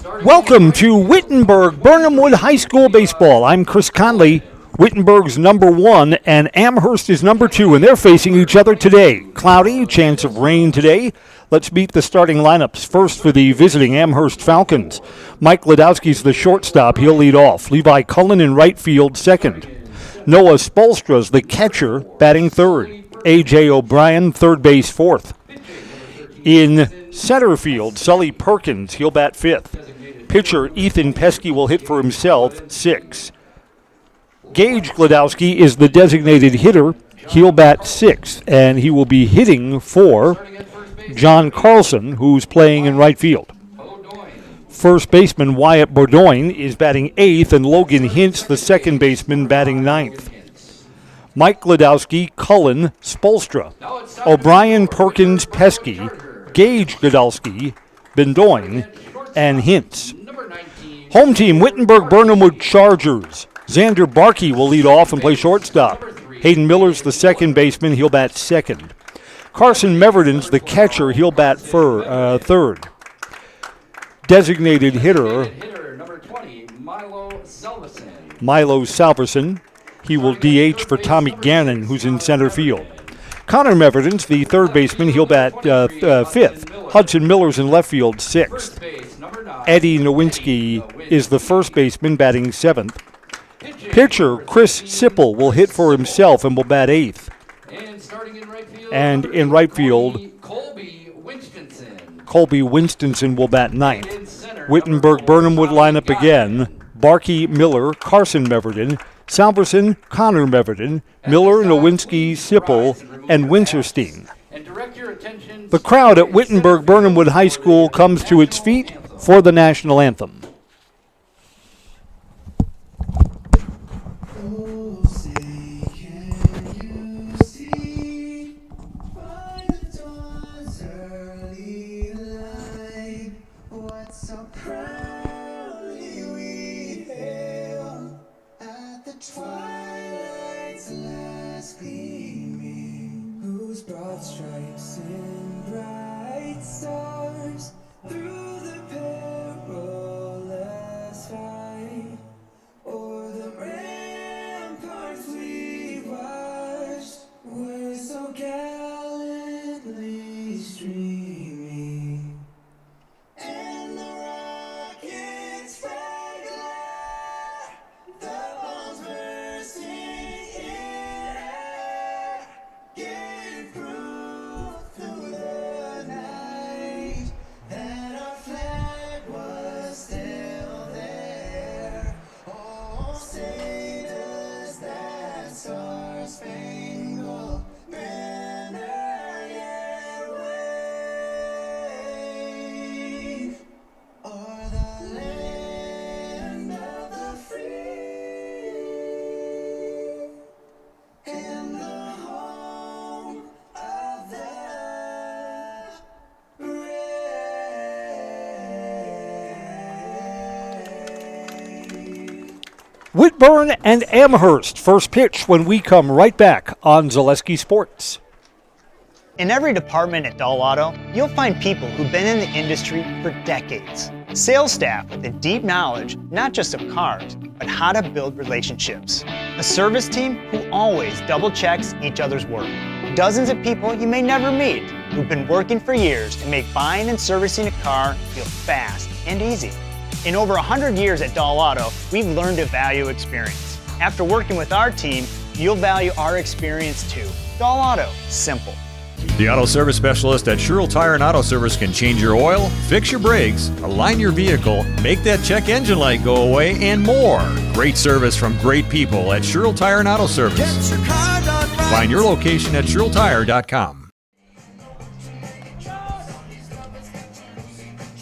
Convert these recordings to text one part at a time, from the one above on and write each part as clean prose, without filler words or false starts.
Welcome to Wittenberg-Birnamwood High School Baseball. I'm Chris Conley. Wittenberg's number 1 and Amherst is number 2, and they're facing each other today. Cloudy, chance of rain today. Let's meet the starting lineups. First for the visiting Amherst Falcons. Mike Ledowski's the shortstop. He'll lead off. Levi Cullen in right field, second. Noah Spolstra's the catcher, batting third. A.J. O'Brien, third base, fourth. In center field, Sully Perkins, he'll bat fifth. Pitcher Ethan Pesky will hit for himself, sixth. Gage Gladowski is the designated hitter. He'll bat sixth, and he will be hitting for John Carlson, who's playing in right field. First baseman Wyatt Bordoin is batting eighth, and Logan Hintz, the second baseman, batting ninth. Mike Gladowski, Cullen, Spolstra, O'Brien, Perkins, Pesky, Gage Gladowski, Bordoin, and Hintz. Home team, Wittenberg-Birnamwood Chargers. Xander Barkey will lead off and play shortstop. Hayden Miller's the second baseman. He'll bat second. Carson Meverden's the catcher. He'll bat third. Designated hitter, Milo Salverson. He will DH for Tommy Gannon, who's in center field. Connor Meverden's the third baseman. He'll bat fifth. Hudson Miller's in left field, sixth. Eddie Nowinski is the first baseman, batting seventh. Pitcher Chris Sipple will hit for himself and will bat eighth. And in right field, Colby Winstonson will bat ninth. Wittenberg-Birnamwood lineup again. Barkey, Miller, Carson Meverden, Salverson, Connor Meverden, Miller, Nowinski, Sipple, and Winterstein. The crowd at Wittenberg-Birnamwood High School comes to its feet for the national anthem. Twilight's last gleaming, whose broad stripes and bright stars through the perilous fight, o'er the ramparts we watched, were so gallantly streaming, and the rockets regular, the bombs bursting in air, gave proof through the night that our flag was still there. Oh, say does that star-spangled banner yet wave o'er the land of the free and the home of the brave. Whitburn and Amherst, first pitch when we come right back on Zaleski Sports. In every department at Dahl Auto, you'll find people who've been in the industry for decades. Sales staff with a deep knowledge, not just of cars, but how to build relationships. A service team who always double checks each other's work. Dozens of people you may never meet who've been working for years to make buying and servicing a car feel fast and easy. In over 100 years at Dahl Auto, we've learned to value experience. After working with our team, you'll value our experience too. Dahl Auto, simple. The auto service specialist at Sherrill Tire and Auto Service can change your oil, fix your brakes, align your vehicle, make that check engine light go away, and more. Great service from great people at Sherrill Tire and Auto Service. Find your location at SherrillTire.com.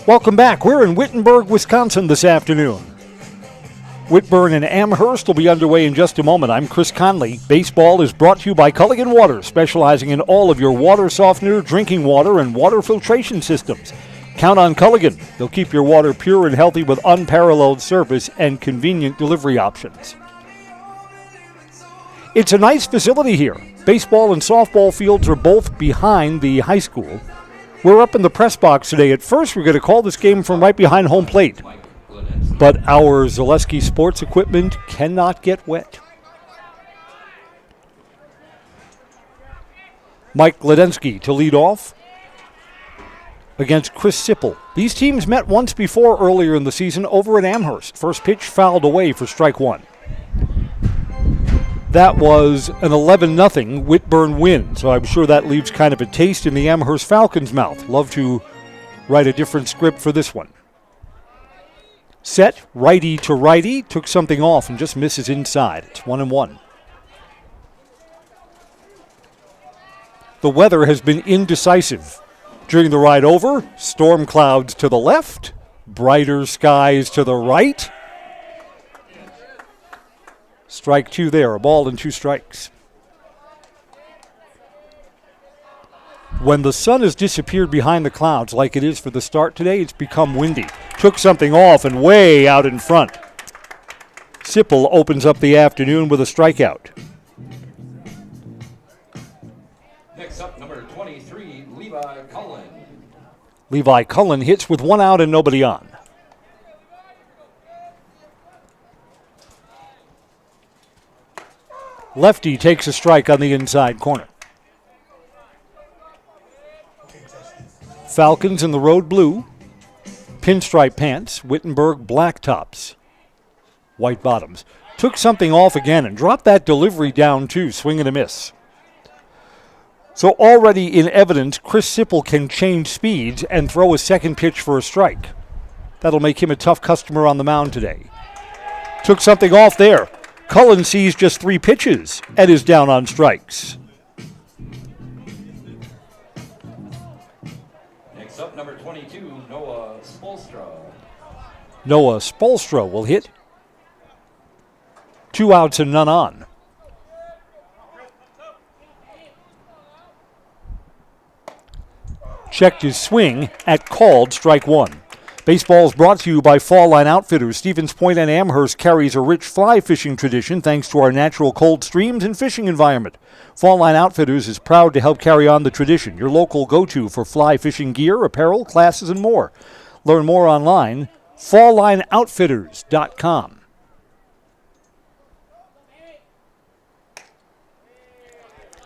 Welcome back. We're in Wittenberg, Wisconsin this afternoon. Whitburn and Amherst will be underway in just a moment. I'm Chris Conley. Baseball is brought to you by Culligan Water, specializing in all of your water softener, drinking water, and water filtration systems. Count on Culligan. They'll keep your water pure and healthy with unparalleled service and convenient delivery options. It's a nice facility here. Baseball and softball fields are both behind the high school. We're up in the press box today. At first, we're going to call this game from right behind home plate. but our Zaleski sports equipment cannot get wet. Mike Gledensky to lead off against Chris Sipple. These teams met once before earlier in the season over at Amherst. First pitch fouled away for strike one. That was an 11-0 Whitburn win, so I'm sure that leaves kind of a taste in the Amherst Falcons' mouth. Love to write a different script for this one. Set, righty to righty, took something off and just misses inside. It's 1-1. The weather has been indecisive. During the ride over, storm clouds to the left, brighter skies to the right. Strike two there, a ball and 2 strikes. When the sun has disappeared behind the clouds like it is for the start today, it's become windy. Took something off and way out in front. Sipple opens up the afternoon with a strikeout. Next up, number 23, Levi Cullen. Levi Cullen hits with 1 out and nobody on. Lefty takes a strike on the inside corner. Falcons in the road blue, pinstripe pants, Wittenberg black tops, white bottoms. Took something off again and dropped that delivery down too, swing and a miss. So already in evidence, Chris Sipple can change speeds and throw a second pitch for a strike. That'll make him a tough customer on the mound today. Took something off there. Cullen sees just 3 pitches and is down on strikes. Next up, number 22, Noah Spolstra. Noah Spolstra will hit. 2 outs and none on. Checked his swing at called strike 1. Baseball is brought to you by Fall Line Outfitters. Stevens Point and Amherst carries a rich fly fishing tradition thanks to our natural cold streams and fishing environment. Fall Line Outfitters is proud to help carry on the tradition. Your local go-to for fly fishing gear, apparel, classes, and more. Learn more online, falllineoutfitters.com.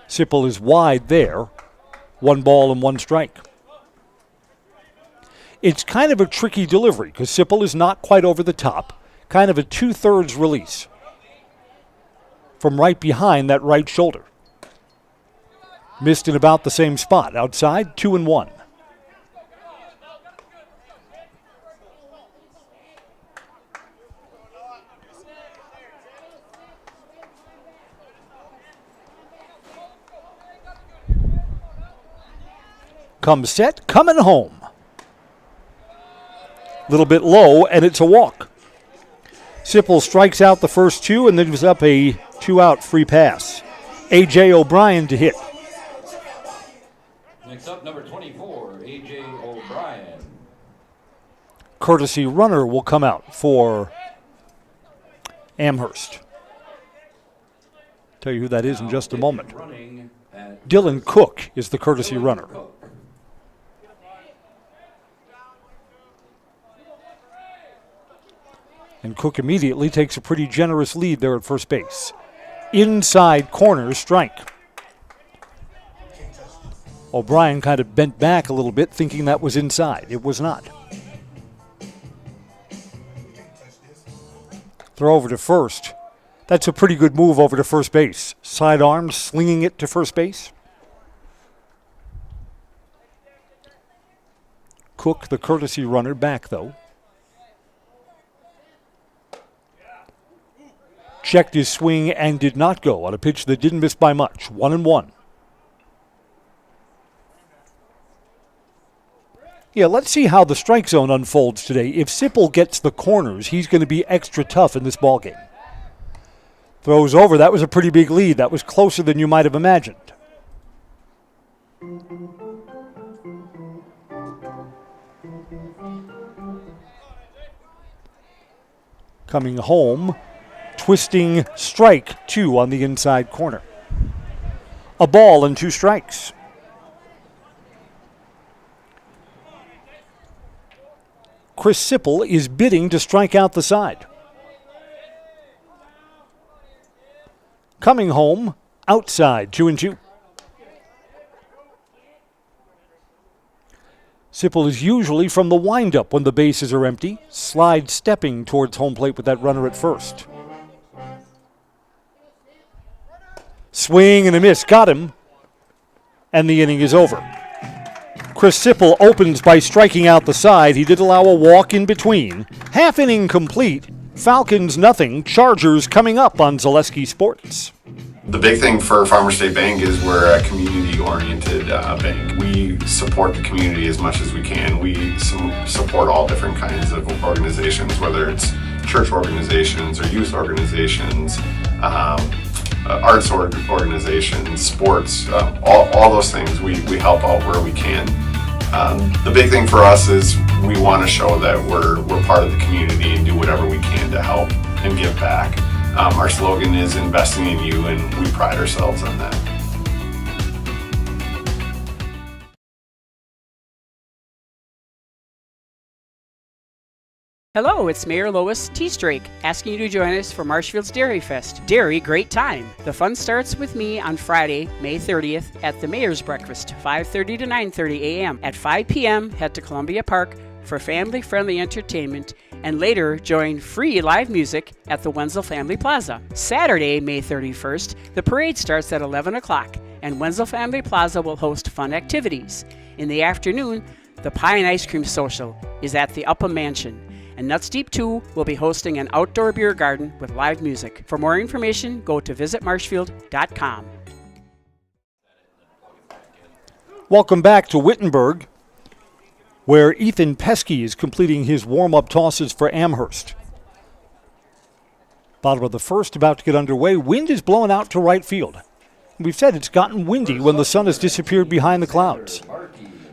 Sipple is wide there. 1 ball and 1 strike. It's kind of a tricky delivery because Sipple is not quite over the top. Kind of a 2/3 release from right behind that right shoulder. Missed in about the same spot. Outside, 2-1. Come set, coming home. Little bit low, and it's a walk. Sipple strikes out the first 2 and then gives up a 2-out free pass. A.J. O'Brien to hit. Next up, number 24, A.J. O'Brien. Courtesy runner will come out for Amherst. Tell you who that is in just a moment. Running at Dylan Cook is the courtesy runner. Cook. And Cook immediately takes a pretty generous lead there at first base. Inside corner strike. O'Brien kind of bent back a little bit thinking that was inside. It was not. Throw over to first. That's a pretty good move over to first base. Sidearm slinging it to first base. Cook, the courtesy runner, back though. Checked his swing and did not go on a pitch that didn't miss by much. 1-1. Yeah, let's see how the strike zone unfolds today. If Sipple gets the corners, he's going to be extra tough in this ballgame. Throws over. That was a pretty big lead. That was closer than you might have imagined. Coming home. Twisting strike 2 on the inside corner. A ball and 2 strikes. Chris Sipple is bidding to strike out the side. Coming home, outside, 2-2. Sipple is usually from the windup when the bases are empty, slide stepping towards home plate with that runner at first. Swing and a miss, got him, and the inning is over. Chris Sipple opens by striking out the side. He did allow a walk in between. Half inning complete. Falcons nothing. Chargers coming up on Zaleski Sports. The big thing for Farmers State Bank is we're a community-oriented bank. We support the community as much as we can. We support all different kinds of organizations, whether it's church organizations or youth organizations, arts organizations, sports, all those things. We help out where we can. The big thing for us is we want to show that we're part of the community and do whatever we can to help and give back. Our slogan is investing in you, and we pride ourselves on that. Hello, it's Mayor Lois T. Strake asking you to join us for Marshfield's Dairy Fest. Dairy, great time. The fun starts with me on Friday, May 30th at the Mayor's Breakfast, 5:30 to 9:30 a.m. At 5 p.m., head to Columbia Park for family-friendly entertainment, and later join free live music at the Wenzel Family Plaza. Saturday, May 31st, the parade starts at 11 o'clock, and Wenzel Family Plaza will host fun activities. In the afternoon, the Pie and Ice Cream Social is at the Upham Mansion, and Nuts Deep 2 will be hosting an outdoor beer garden with live music. For more information, go to visitmarshfield.com. Welcome back to Wittenberg, where Ethan Pesky is completing his warm-up tosses for Amherst. Bottom of the first, about to get underway. Wind is blowing out to right field. We've said it's gotten windy when the sun has disappeared behind the clouds.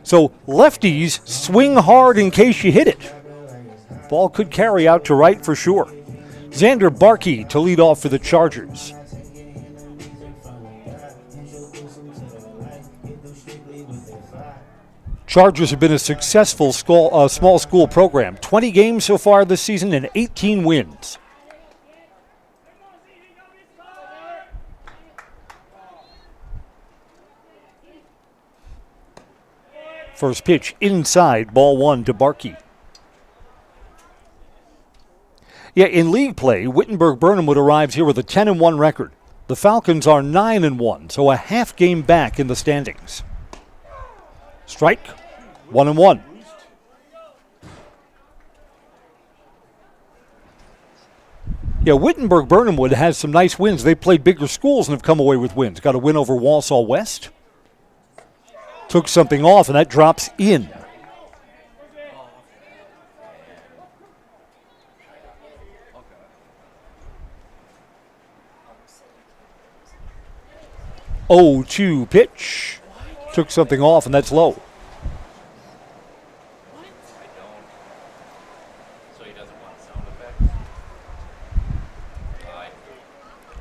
So lefties swing hard in case you hit it. Ball could carry out to right for sure. Xander Barkey to lead off for the Chargers. Chargers have been a successful small school program. 20 games so far this season and 18 wins. First pitch inside, ball one to Barkey. Yeah, in league play, Wittenberg-Birnamwood arrives here with a 10-1 record. The Falcons are 9-1, so a half game back in the standings. Strike, 1-1. Yeah, Wittenberg-Birnamwood has some nice wins. They played bigger schools and have come away with wins. Got a win over Walsall West. Took something off, and that drops in. Oh, 2 pitch. Took something off, and that's low.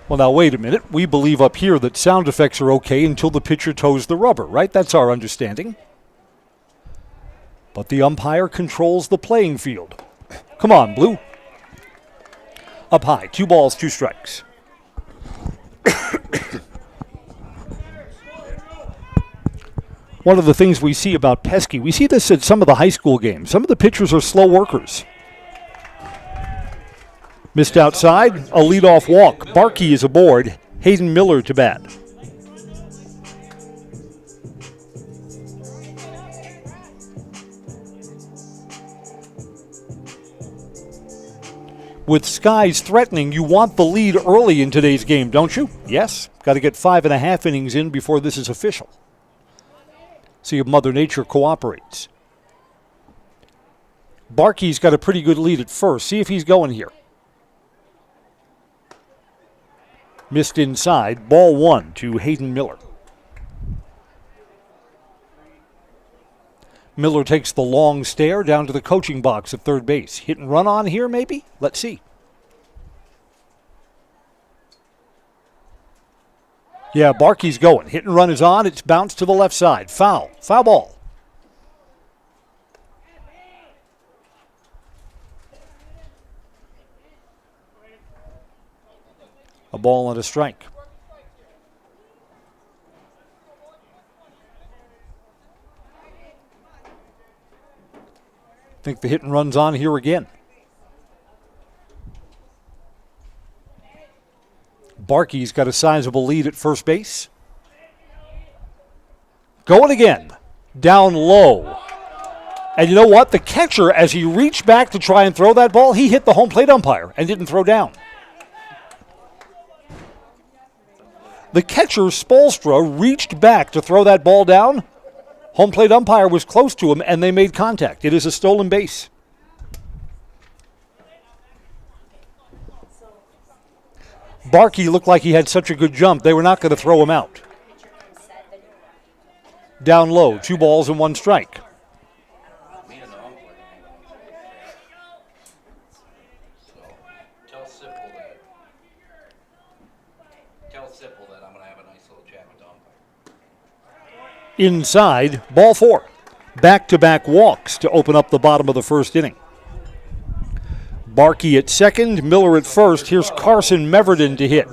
Well, now, wait a minute. We believe up here that sound effects are okay until the pitcher toes the rubber, right? That's our understanding. But the umpire controls the playing field. Come on, Blue. Up high, 2 balls, 2 strikes. One of the things we see about Pesky, we see this at some of the high school games. Some of the pitchers are slow workers. Missed outside, a leadoff walk. Barkey is aboard. Hayden Miller to bat. With skies threatening, you want the lead early in today's game, don't you? Yes. Got to get 5.5 innings in before this is official. See if Mother Nature cooperates. Barkey's got a pretty good lead at first. See if he's going here. Missed inside. Ball 1 to Hayden Miller. Miller takes the long stare down to the coaching box at third base. Hit and run on here, maybe? Let's see. Yeah, Barkey's going. Hit and run is on. It's bounced to the left side. Foul. Foul ball. A ball and a strike. Think the hit and run's on here again. Barkey's got a sizable lead at first base. Going again. Down low. And you know what? The catcher, as he reached back to try and throw that ball, he hit the home plate umpire and didn't throw down. The catcher, Spolstra, reached back to throw that ball down. Home plate umpire was close to him, and they made contact. It is a stolen base. Barkey looked like he had such a good jump, they were not going to throw him out. Down low, 2 balls and 1 strike. Inside, ball 4. Back-to-back walks to open up the bottom of the first inning. Barkey at second, Miller at first. Here's Carson Meverden to hit.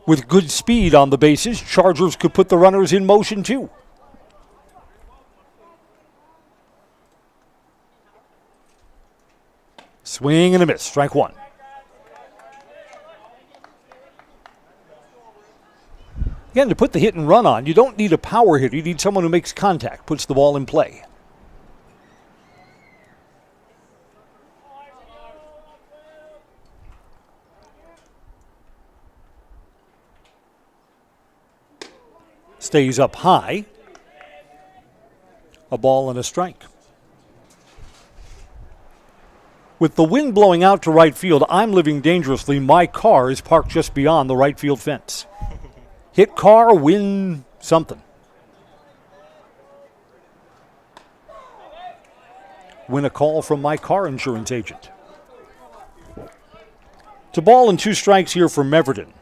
With good speed on the bases, Chargers could put the runners in motion too. Swing and a miss, strike 1. Again, to put the hit and run on, you don't need a power hitter. You need someone who makes contact, puts the ball in play. Stays up high. A ball and a strike. With the wind blowing out to right field, I'm living dangerously. My car is parked just beyond the right field fence. Hit car, win something. Win a call from my car insurance agent. It's a ball and 2 strikes here for Meverden.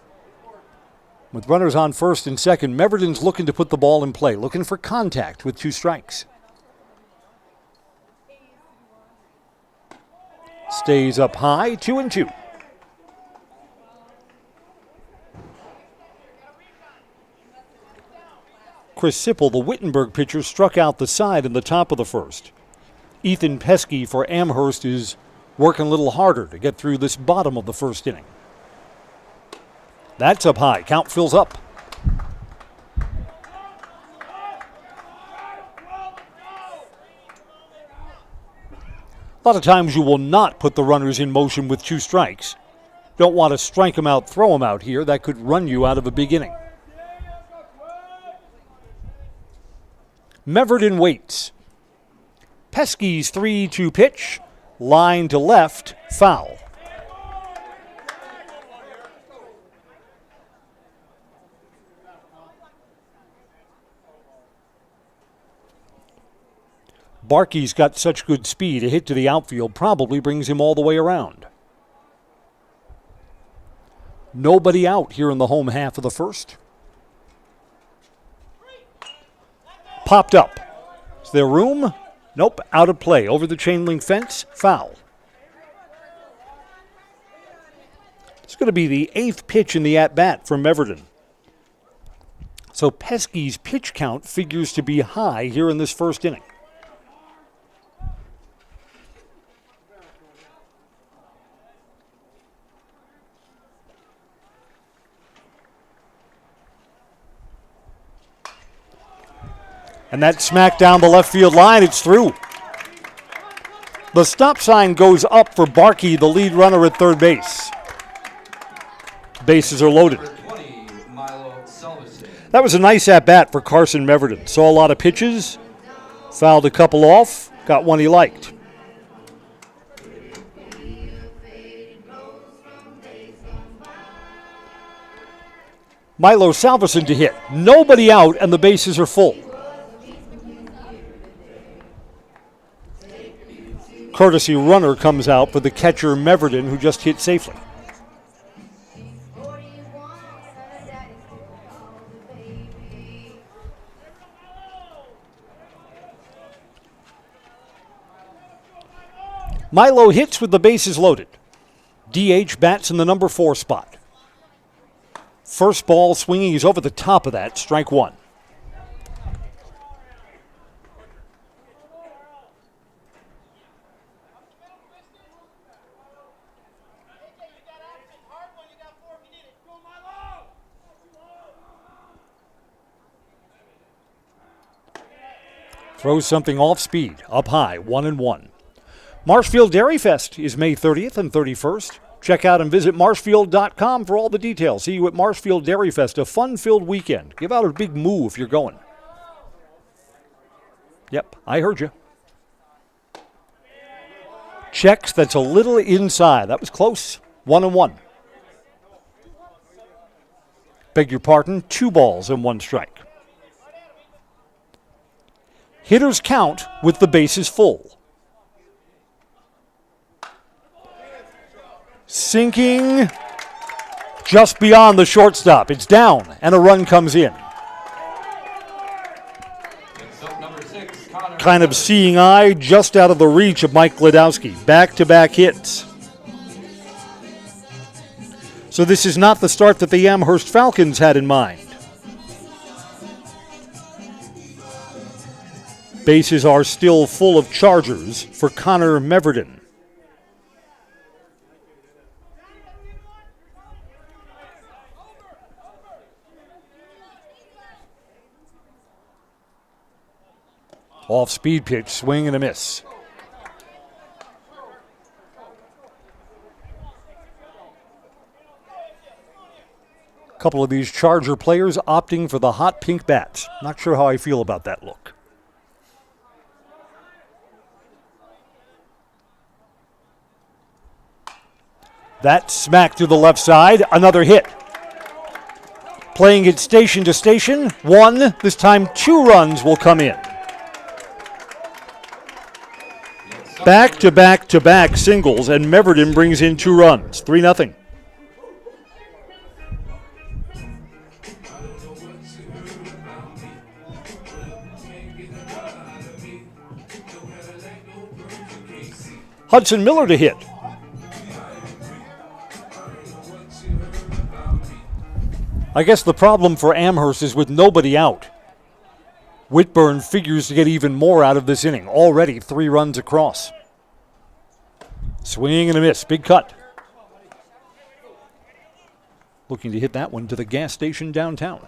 With runners on first and second, Meverden's looking to put the ball in play, looking for contact with 2 strikes. Stays up high, 2-2. Chris Sipple, the Wittenberg pitcher, struck out the side in the top of the first. Ethan Pesky for Amherst is working a little harder to get through this bottom of the first inning. That's up high. Count fills up. A lot of times you will not put the runners in motion with 2 strikes. Don't want to strike them out, throw them out here. That could run you out of a big inning. Meverden waits. Pesky's 3-2 pitch. Line to left, foul. Barkey's got such good speed, a hit to the outfield probably brings him all the way around. Nobody out here in the home half of the first. Popped up. Is there room? Nope, out of play. Over the chain link fence, foul. It's going to be the 8th pitch in the at-bat for Meverden. So Pesky's pitch count figures to be high here in this first inning. And that smack down the left field line, it's through. The stop sign goes up for Barkey, the lead runner at third base. Bases are loaded. That was a nice at-bat for Carson Meverden. Saw a lot of pitches, fouled a couple off, got one he liked. Milo Salverson to hit. Nobody out and the bases are full. Courtesy runner comes out for the catcher Meverden, who just hit safely. Milo hits with the bases loaded. DH bats in the number 4 spot. First ball swinging is over the top of that, strike 1. Throws something off speed, up high, 1-1. Marshfield Dairy Fest is May 30th and 31st. Check out and visit marshfield.com for all the details. See you at Marshfield Dairy Fest, a fun-filled weekend. Give out a big moo if you're going. Yep, I heard you. Checks, that's a little inside. That was close, 1-1. Beg your pardon, 2 balls and 1 strike. Hitters count with the bases full. Sinking just beyond the shortstop. It's down, and a run comes in. Kind of seeing eye just out of the reach of Mike Gladowski. Back-to-back hits. So this is not the start that the Amherst Falcons had in mind. Bases are still full of chargers for Connor Meverden. Off-speed pitch, swing and a miss. A couple of these Charger players opting for the hot pink bats. Not sure how I feel about that look. That smack to the left side, another hit. Playing it station to station, 1, this time 2 runs will come in. Back-to-back-to-back singles, and Meverden brings in 2 runs, 3-0. Hudson Miller to hit. I guess the problem for Amherst is with nobody out. Whitburn figures to get even more out of this inning. Already 3 runs across. Swing and a miss. Big cut. Looking to hit that one to the gas station downtown.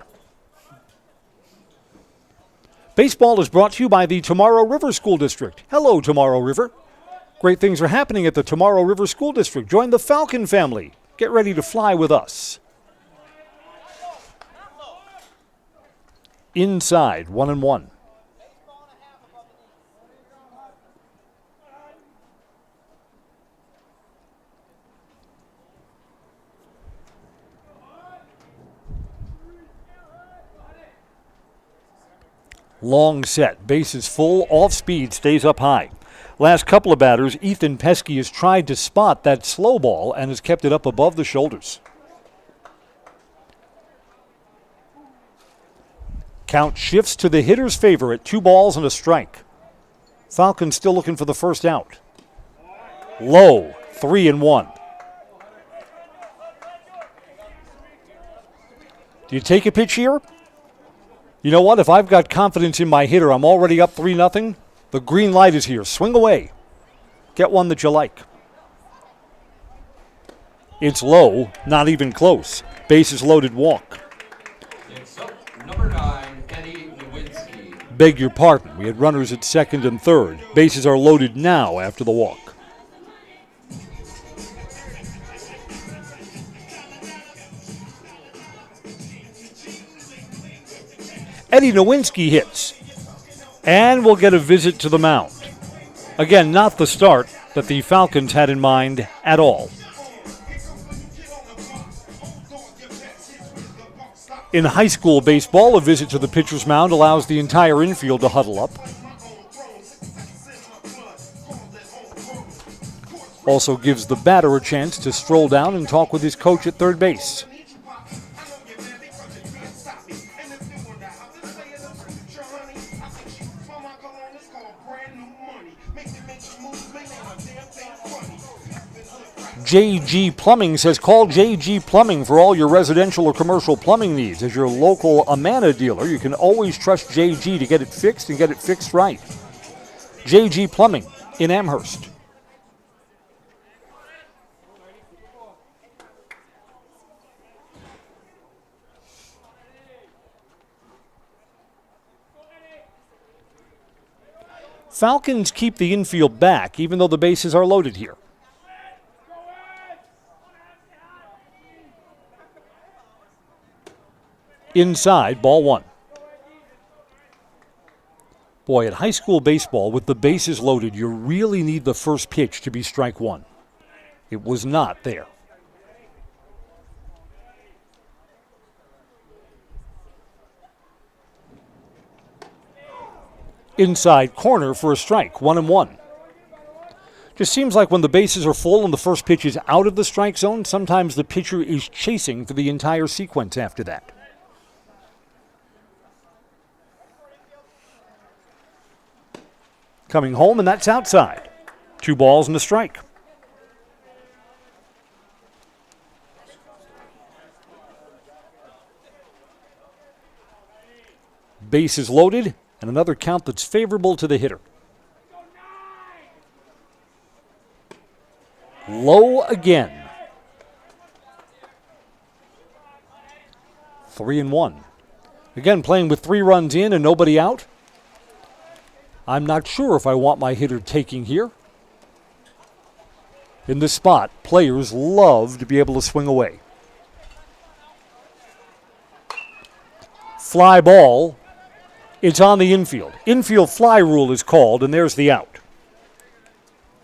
Baseball is brought to you by the Tomorrow River School District. Hello, Tomorrow River. Great things are happening at the Tomorrow River School District. Join the Falcon family. Get ready to fly with us. Inside, 1-1. Long set, bases full, off speed, stays up high. Last couple of batters, Ethan Pesky has tried to spot that slow ball and has kept it up above the shoulders. Count shifts to the hitter's favor at 2 balls and a strike. Falcons still looking for the first out. Low, 3-1. Do you take a pitch here? You know what? If I've got confidence in my hitter, I'm already up 3-0. The green light is here. Swing away. Get one that you like. It's low, not even close. Bases loaded, walk. It's up, number 9, Eddie Nowinski. Beg your pardon. We had runners at second and third. Bases are loaded now after the walk. Eddie Nowinski hits. And we'll get a visit to the mound. Again, not the start that the Falcons had in mind at all. In high school baseball, a visit to the pitcher's mound allows the entire infield to huddle up. Also gives the batter a chance to stroll down and talk with his coach at third base. JG Plumbing says call JG Plumbing for all your residential or commercial plumbing needs. As your local Amana dealer, you can always trust JG to get it fixed and get it fixed right. JG Plumbing in Amherst. Falcons keep the infield back, even though the bases are loaded here. Inside, ball one. Boy, at high school baseball, with the bases loaded, you really need the first pitch to be strike one. It was not there. Inside corner for a strike, 1-1. Just seems like when the bases are full and the first pitch is out of the strike zone, sometimes the pitcher is chasing for the entire sequence after that. Coming home, and that's outside. 2 balls and a strike. Bases loaded, and another count that's favorable to the hitter. Low again. 3-1. Again, playing with 3 runs in and nobody out. I'm not sure if I want my hitter taking here. In this spot, players love to be able to swing away. Fly ball. It's on the infield. Infield fly rule is called, and there's the out.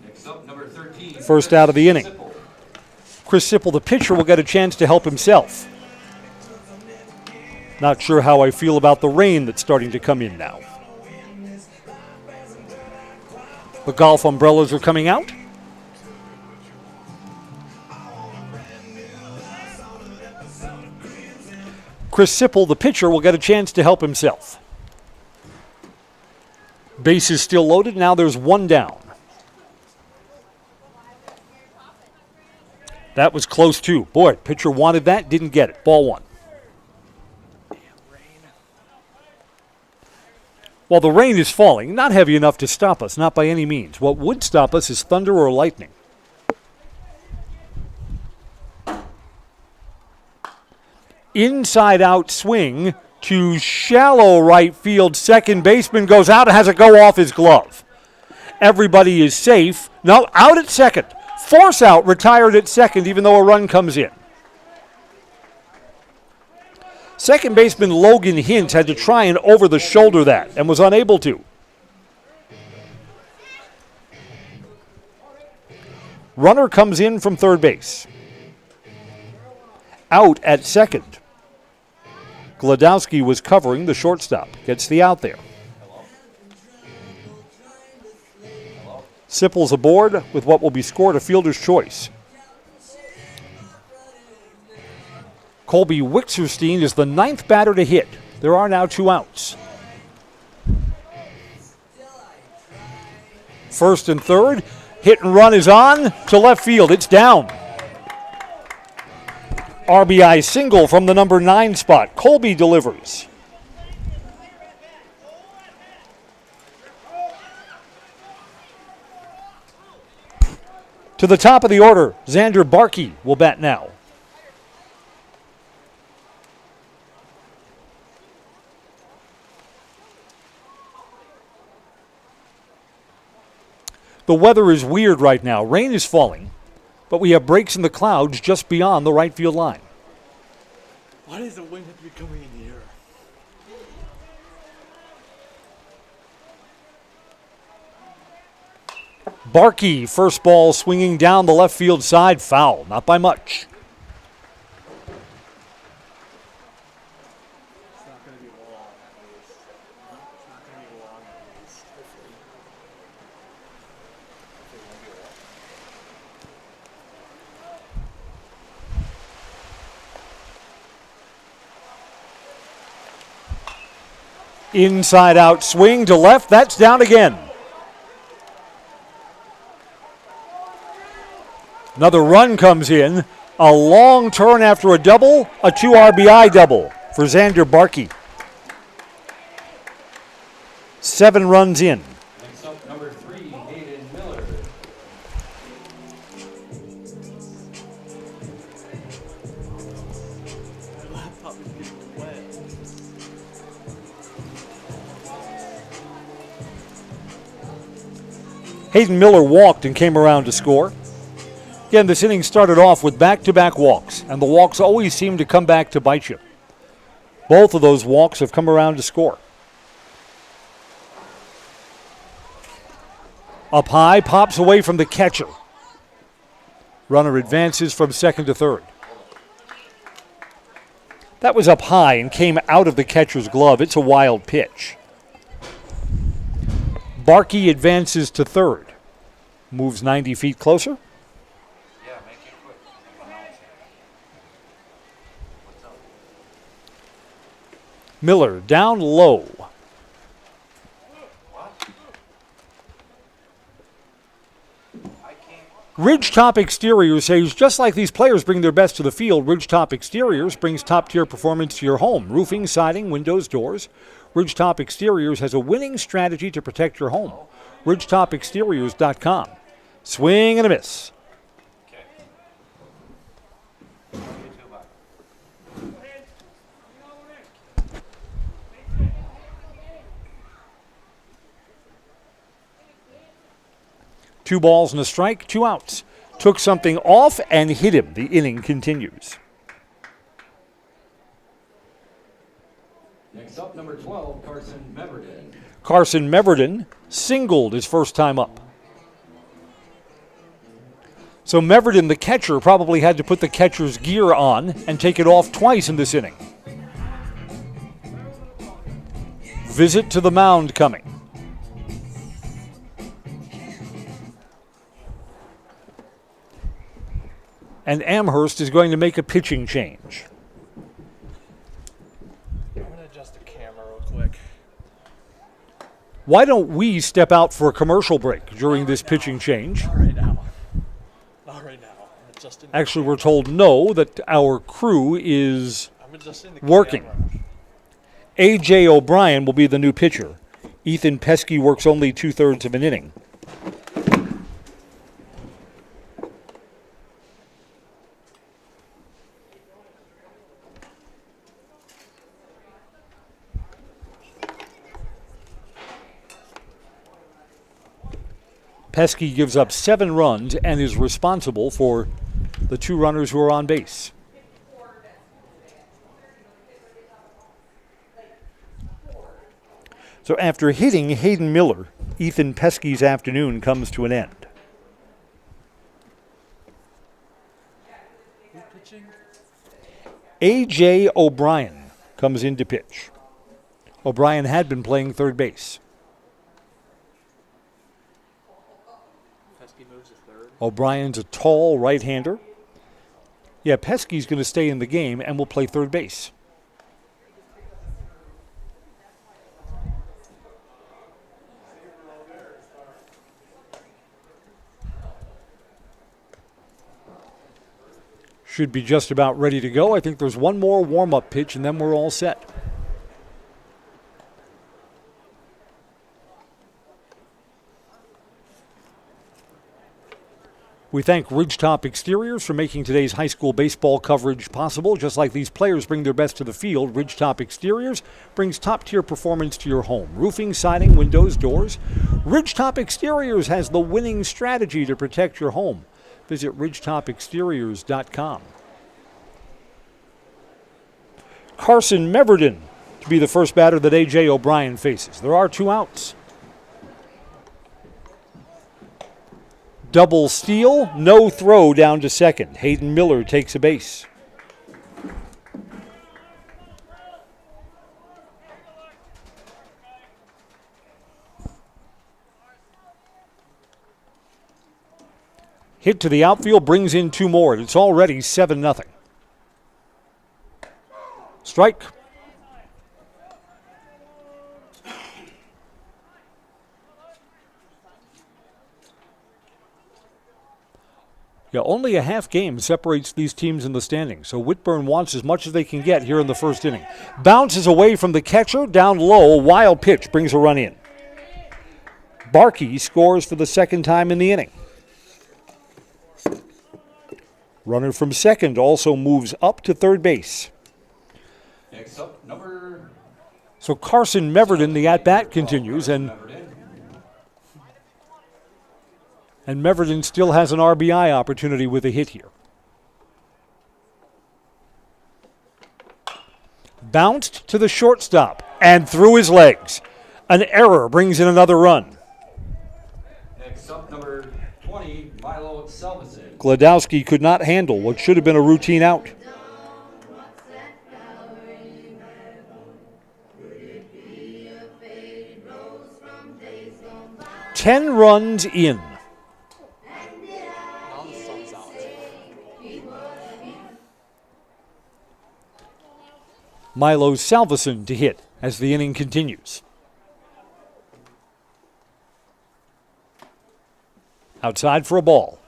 Next up, number 13. First out of the inning. Chris Sipple, the pitcher, will get a chance to help himself. Not sure how I feel about the rain that's starting to come in now. The golf umbrellas are coming out. Chris Sipple, the pitcher, will get a chance to help himself. Base is still loaded. Now there's 1 down. That was close too. Boy, pitcher wanted that, didn't get it. Ball 1. While the rain is falling, not heavy enough to stop us, not by any means. What would stop us is thunder or lightning. Inside out swing to shallow right field. Second baseman goes out and has it go off his glove. Everybody is safe. No, out at second. Force out, retired at second, even though a run comes in. Second baseman Logan Hintz had to try and over the shoulder that and was unable to. Runner comes in from third base. Out at second. Glodowski was covering the shortstop. Gets the out there. Sipple's aboard with what will be scored a fielder's choice. Colby Wixerstein is the 9th batter to hit. There are now 2 outs. First and third. Hit and run is on to left field. It's down. RBI single from the number 9 spot. Colby delivers. To the top of the order, Xander Barkey will bat now. The weather is weird right now. Rain is falling, but we have breaks in the clouds just beyond the right field line. Why does the wind have to be coming in here? Barkey, first ball swinging down the left field side, foul, not by much. It's not going to be long, at least. It's not going to be long, at least. Hopefully. Inside out swing to left, that's down again. Another run comes in. A long turn after a double, a 2 RBI double for Xander Barkey. 7 runs in. Next up, number 3, Hayden Miller. My laptop is getting wet. Hayden Miller walked and came around to score. Again, this inning started off with back-to-back walks, and the walks always seem to come back to bite you. Both of those walks have come around to score. Up high, pops away from the catcher. Runner advances from second to third. That was up high and came out of the catcher's glove. It's a wild pitch. Barkey advances to third. Moves 90 feet closer. Miller down low. Ridgetop Exteriors says just like these players bring their best to the field, Ridgetop Exteriors brings top-tier performance to your home. Roofing, siding, windows, doors. Ridgetop Exteriors has a winning strategy to protect your home. RidgetopExteriors.com. Swing and a miss. Two balls and a strike, 2 outs. Took something off and hit him. The inning continues. Next up, number 12, Carson Meverden. Carson Meverden singled his first time up. So Meverden, the catcher, probably had to put the catcher's gear on and take it off twice in this inning. Visit to the mound coming. And Amherst is going to make a pitching change. I'm going to adjust the camera real quick. Why don't we step out for a commercial break during this pitching change? Not right now. Not right now. I'm adjusting the Actually, we're told no, that our crew is I'm adjusting the working. camera. A.J. O'Brien will be the new pitcher. Ethan Pesky works only 2/3 of an inning. Pesky gives up 7 runs and is responsible for the 2 runners who are on base. So after hitting Hayden Miller, Ethan Pesky's afternoon comes to an end. Who's pitching? A.J. O'Brien comes in to pitch. O'Brien had been playing third base. Pesky moves to third. O'Brien's a tall right-hander. Yeah, Pesky's going to stay in the game and will play third base. Should be just about ready to go. I think there's one more warm-up pitch and then we're all set. We thank Ridgetop Exteriors for making today's high school baseball coverage possible. Just like these players bring their best to the field, Ridgetop Exteriors brings top-tier performance to your home. Roofing, siding, windows, doors. Ridgetop Exteriors has the winning strategy to protect your home. Visit ridgetopexteriors.com. Carson Meverden to be the first batter that A.J. O'Brien faces. There are 2 outs. Double steal, no throw down to second. Hayden Miller takes a base. Hit to the outfield brings in 2 more. It's already 7-0. Strike. Yeah, only a half game separates these teams in the standings, so Whitburn wants as much as they can get here in the first inning. Bounces away from the catcher, down low, wild pitch brings a run in. Barkey scores for the second time in the inning. Runner from second also moves up to third base. Next up, number So Carson Meverden, the at-bat continues, and Meverden still has an RBI opportunity with a hit here. Bounced to the shortstop and through his legs. An error brings in another run. Next up, number 20, Milo Salvesen. Gladowski could not handle what should have been a routine out. 10 runs in. Now the sun's out. Milo Salvesen to hit as the inning continues. Outside for a ball.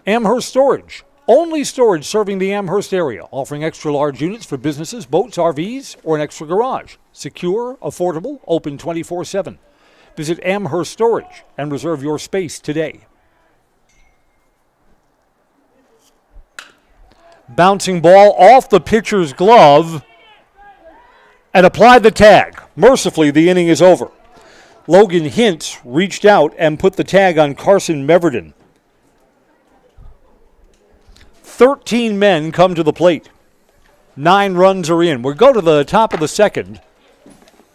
Amherst Storage. Only storage serving the Amherst area, offering extra large units for businesses, boats, RVs, or an extra garage. Secure, affordable, open 24/7. Visit Amherst Storage and reserve your space today. Bouncing ball off the pitcher's glove and applied the tag. Mercifully, the inning is over. Logan Hintz reached out and put the tag on Carson Meverden. 13 men come to the plate. 9 runs are in. We'll go to the top of the second.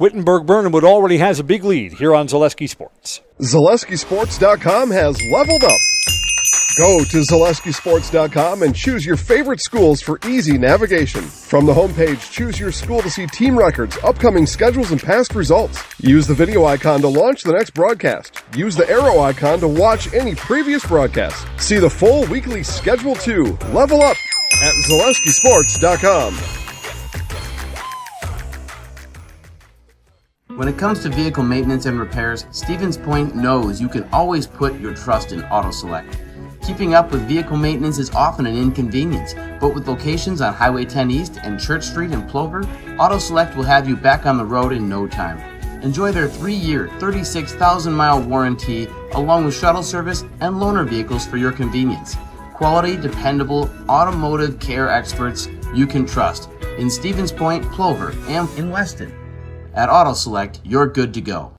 Wittenberg-Birnamwood already has a big lead here on Zaleski Sports. ZaleskiSports.com has leveled up. Go to ZaleskiSports.com and choose your favorite schools for easy navigation. From the homepage, choose your school to see team records, upcoming schedules, and past results. Use the video icon to launch the next broadcast. Use the arrow icon to watch any previous broadcasts. See the full weekly schedule too. Level up at ZaleskiSports.com. When it comes to vehicle maintenance and repairs, Stevens Point knows you can always put your trust in Auto Select. Keeping up with vehicle maintenance is often an inconvenience, but with locations on Highway 10 East and Church Street in Plover, Auto Select will have you back on the road in no time. Enjoy their 3-year, 36,000-mile warranty, along with shuttle service and loaner vehicles for your convenience. Quality, dependable, automotive care experts you can trust in Stevens Point, Plover, and in Weston. At Auto Select, you're good to go.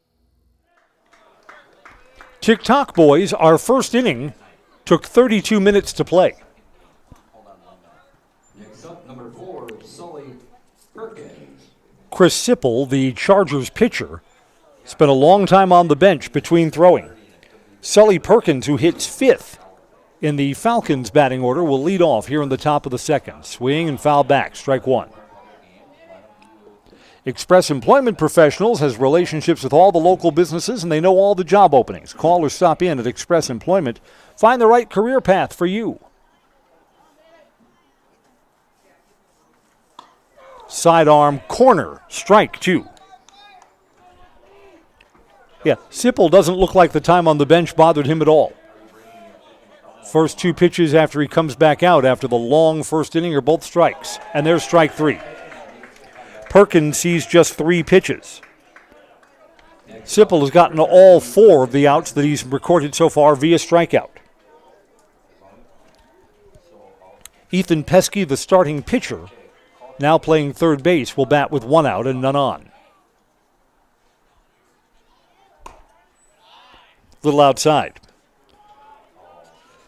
TikTok boys, our first inning took 32 minutes to play. Next up, number 4, Sully Perkins. Chris Sipple, the Chargers pitcher, spent a long time on the bench between throwing. Sully Perkins, who hits 5th in the Falcons batting order, will lead off here in the top of the second. Swing and foul back, strike 1. Express Employment Professionals has relationships with all the local businesses, and they know all the job openings. Call or stop in at Express Employment. Find the right career path for you. Sidearm corner, strike 2. Yeah, Sipple doesn't look like the time on the bench bothered him at all. First 2 pitches after he comes back out after the long first inning are both strikes. And there's strike 3. Perkins sees just 3 pitches. Sipple has gotten all 4 of the outs that he's recorded so far via strikeout. Ethan Pesky, the starting pitcher, now playing third base, will bat with 1 out and none on. Little outside.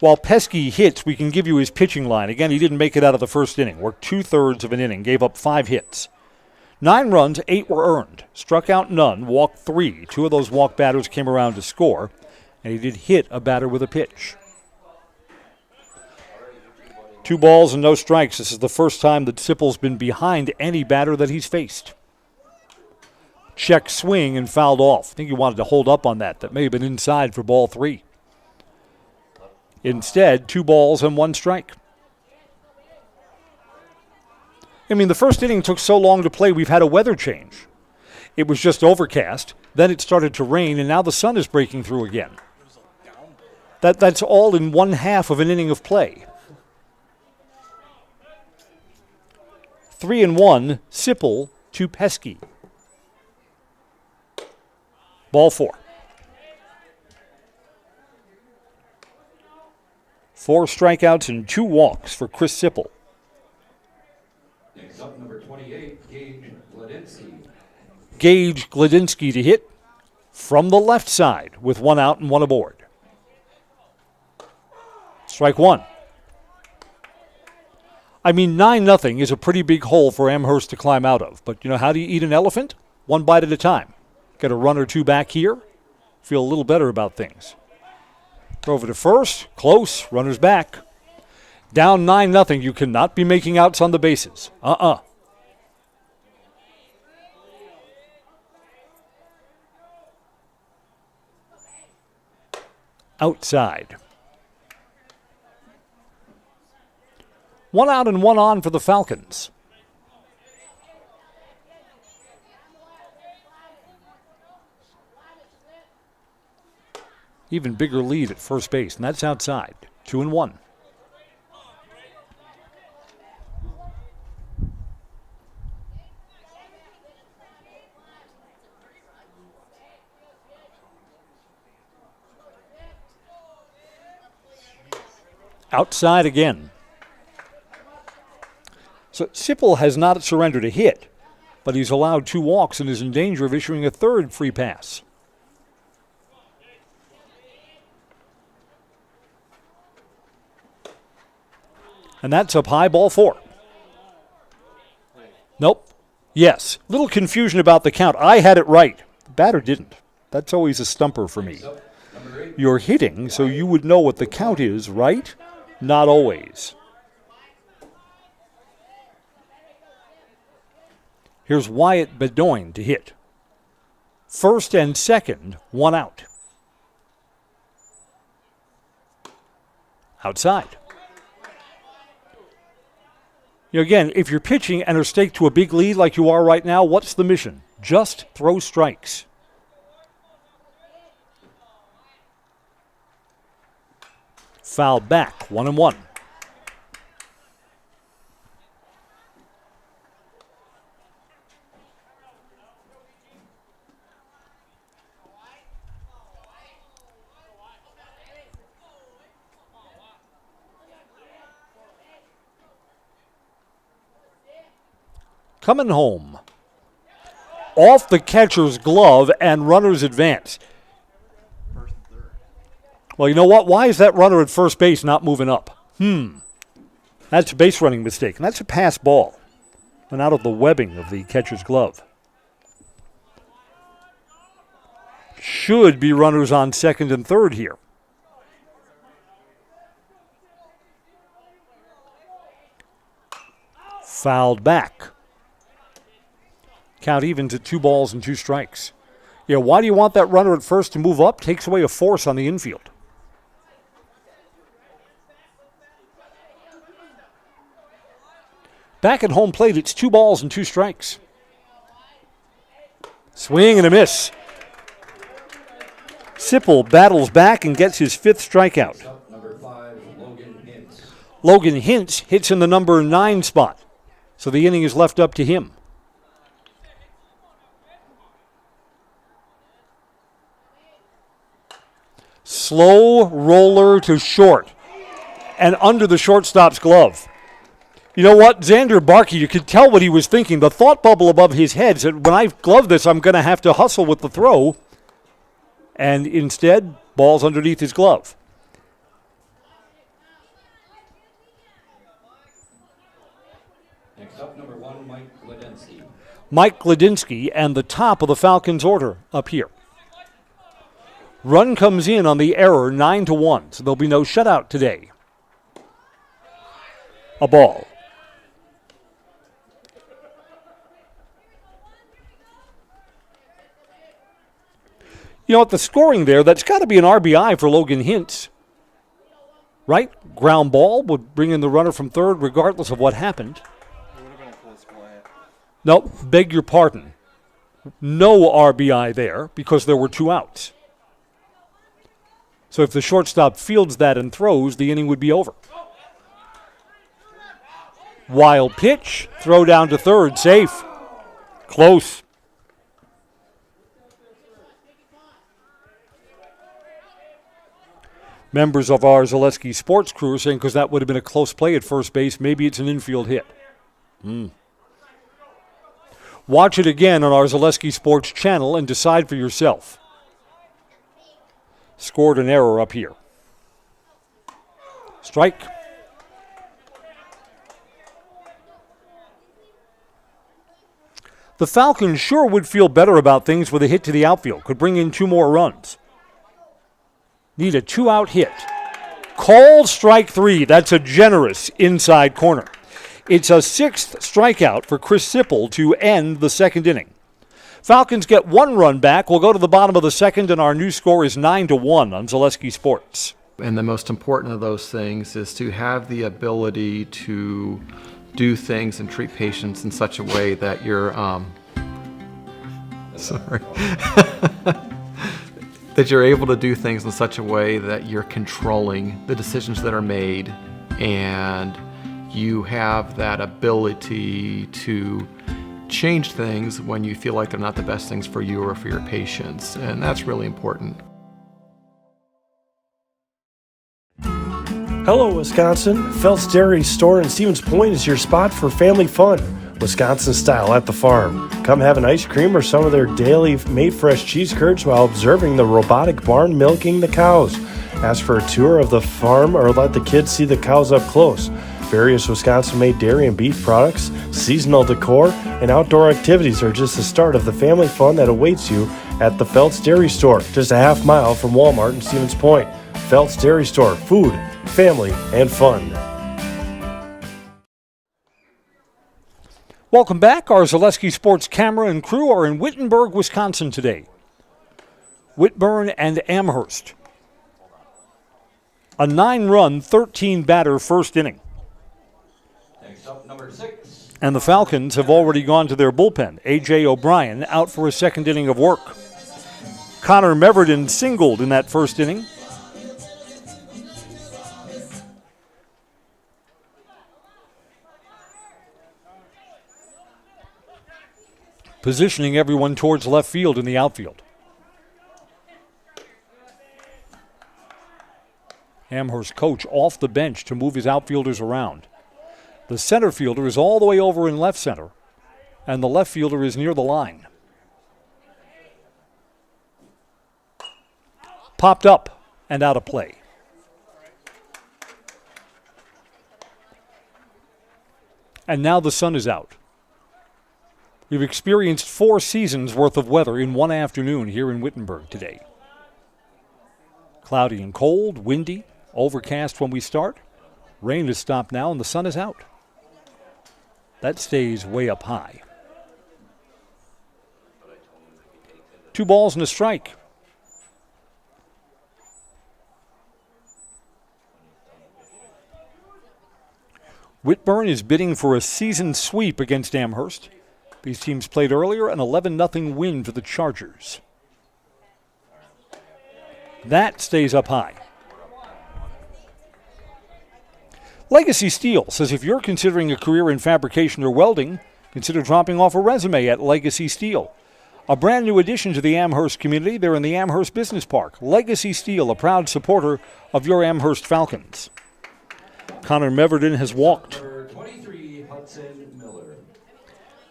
While Pesky hits, we can give you his pitching line. Again, he didn't make it out of the first inning. Worked 2/3 of an inning, gave up 5 hits. 9 runs, 8 were earned. Struck out none, walked 3. 2 of those walk batters came around to score, and he did hit a batter with a pitch. 2 balls and no strikes. This is the first time that Sipple's been behind any batter that he's faced. Check swing and fouled off. I think he wanted to hold up on that. That may have been inside for ball 3. Instead, 2 balls and 1 strike. I mean, the first inning took so long to play, we've had a weather change. It was just overcast, then it started to rain, and now the sun is breaking through again. It was That's all in 1/2 of an inning of play. 3-1, Sipple to Pesky. Ball 4. 4 strikeouts and 2 walks for Chris Sipple. Next up, number 28, Gage Gladinsky. Gage Gladinsky to hit from the left side with 1 out and 1 aboard. Strike 1. I mean, 9-0 is a pretty big hole for Amherst to climb out of. But, how do you eat an elephant? 1 bite at a time. Get a run or 2 back here. Feel a little better about things. Drove it to first. Close. Runners back. Down 9-0. You cannot be making outs on the bases. Outside. 1 out and 1 on for the Falcons. Even bigger lead at first base, and that's outside. 2-1. Outside again. So Sipple has not surrendered a hit, but he's allowed 2 walks and is in danger of issuing a 3rd free pass. And that's up high, ball 4. Nope. Yes. Little confusion about the count. I had it right. The batter didn't. That's always a stumper for me. You're hitting, so you would know what the count is, right? Not always. Here's Wyatt Bedoin to hit. First and second, 1 out. Outside. Again, if you're pitching and are staked to a big lead like you are right now, what's the mission? Just throw strikes. Foul back, 1-1. Coming home. Off the catcher's glove and runners advance. Well, you know what? Why is that runner at first base not moving up? That's a base running mistake, and that's a pass ball. And out of the webbing of the catcher's glove. Should be runners on second and third here. Fouled back. Count even to 2 balls and 2 strikes. Yeah, why do you want that runner at first to move up? Takes away a force on the infield. Back at home plate, it's 2 balls and 2 strikes. Swing and a miss. Sipple battles back and gets his 5th strikeout. Number 5, Logan Hintz. Logan Hintz hits in the number 9 spot, so the inning is left up to him. Slow roller to short and under the shortstop's glove. You know what? Xander Barkey, you could tell what he was thinking. The thought bubble above his head said, when I glove this, I'm going to have to hustle with the throw. And instead, ball's underneath his glove. Next up, number 1, Mike Gladinsky. Mike Gladinsky and the top of the Falcons' order up here. Run comes in on the error, 9-1, so there'll be no shutout today. A ball. You know what, the scoring there, that's got to be an RBI for Logan Hintz. Right? Ground ball would bring in the runner from third regardless of what happened. It would have been a close play. No, beg your pardon. No RBI there because there were 2 outs. So if the shortstop fields that and throws, the inning would be over. Wild pitch, throw down to third, safe. Close. Members of our Zaleski sports crew are saying because that would have been a close play at first base, maybe it's an infield hit. Watch it again on our Zaleski Sports channel and decide for yourself. Scored an error up here. Strike. The Falcons sure would feel better about things with a hit to the outfield. Could bring in 2 more runs. Need a 2-out hit. Called strike 3. That's a generous inside corner. It's a 6th strikeout for Chris Sipple to end the 2nd inning. Falcons get 1 run back. We'll go to the bottom of the 2nd, and our new score is 9-1 on Zaleski Sports. And the most important of those things is to have the ability to do things and treat patients in such a way that you're that you're able to do things in such a way that you're controlling the decisions that are made, and you have that ability to change things when you feel like they're not the best things for you or for your patients, and that's really important. Hello, Wisconsin. Phelps Dairy Store in Stevens Point is your spot for family fun. Wisconsin style at the farm. Come have an ice cream or some of their daily made fresh cheese curds while observing the robotic barn milking the cows. Ask for a tour of the farm or let the kids see the cows up close. Various Wisconsin-made dairy and beef products, seasonal decor, and outdoor activities are just the start of the family fun that awaits you at the Phelps Dairy Store, just a half mile from Walmart in Stevens Point. Phelps Dairy Store, food, family, and fun. Welcome back. Our Zaleski Sports camera and crew are in Wittenberg, Wisconsin today. Whitburn and Amherst. A 9-run, 13-batter first inning. Next up, number 6. And the Falcons have already gone to their bullpen. A.J. O'Brien out for a 2nd inning of work. Connor Meverden singled in that first inning. Positioning everyone towards left field in the outfield. Amherst coach off the bench to move his outfielders around. The center fielder is all the way over in left center, and the left fielder is near the line. Popped up and out of play. And now the sun is out. We've experienced 4 seasons worth of weather in one afternoon here in Wittenberg today. Cloudy and cold, windy, overcast when we start. Rain has stopped now and the sun is out. That stays way up high. 2 balls and a strike. Whitburn is bidding for a season sweep against Amherst. These teams played earlier, an 11-0 win for the Chargers. That stays up high. Legacy Steel says if you're considering a career in fabrication or welding, consider dropping off a resume at Legacy Steel. A brand new addition to the Amherst community. They're in the Amherst Business Park. Legacy Steel, a proud supporter of your Amherst Falcons. Connor Meverden has walked. Number 23, Hudson Miller.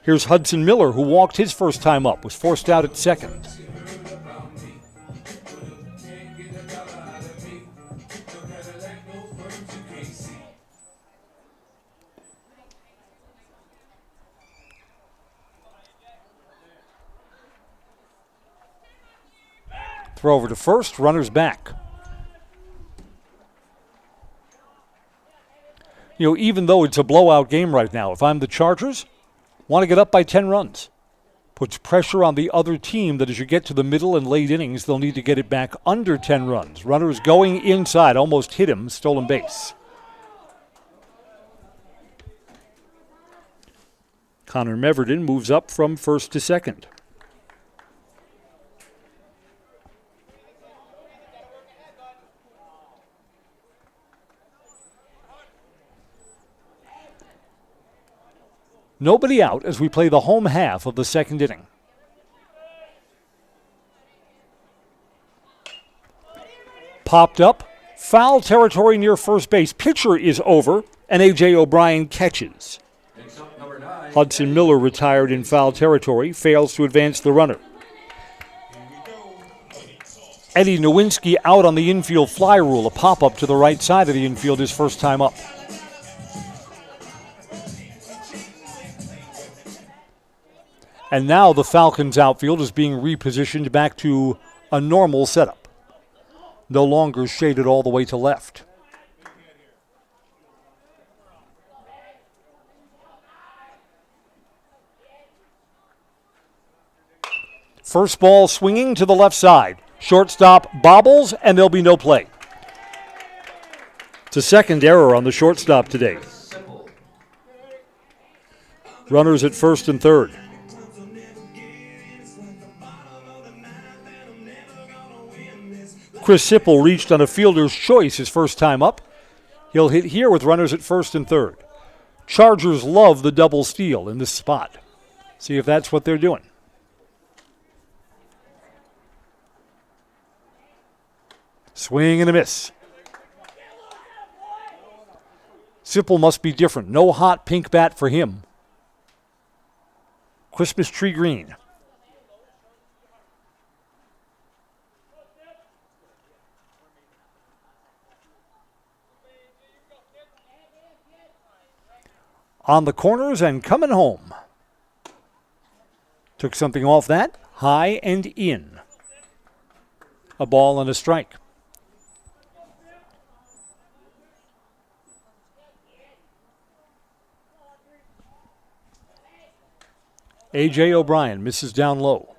Here's Hudson Miller, who walked his first time up, was forced out at second. Throw over to first, runners back. You know, even though it's a blowout game right now, if I'm the Chargers, want to get up by 10 runs. Puts pressure on the other team that as you get to the middle and late innings, they'll need to get it back under 10 runs. Runners going inside, almost hit him, stolen base. Connor Meverden moves up from first to second. Nobody out as we play the home half of the second inning. Popped up. Foul territory near first base. Pitcher is over, and A.J. O'Brien catches. Hudson Miller retired in foul territory, fails to advance the runner. Eddie Nowinski out on the infield fly rule. A pop-up to the right side of the infield his first time up. And now the Falcons' outfield is being repositioned back to a normal setup. No longer shaded all the way to left. First ball swinging to the left side. Shortstop bobbles, and there'll be no play. It's a second error on the shortstop today. Runners at first and third. Chris Sipple reached on a fielder's choice his first time up. He'll hit here with runners at first and third. Chargers love the double steal in this spot. See if that's what they're doing. Swing and a miss. Sipple must be different. No hot pink bat for him. Christmas tree green. On the corners and coming home. Took something off that. High and in. A ball and a strike. A.J. O'Brien misses down low.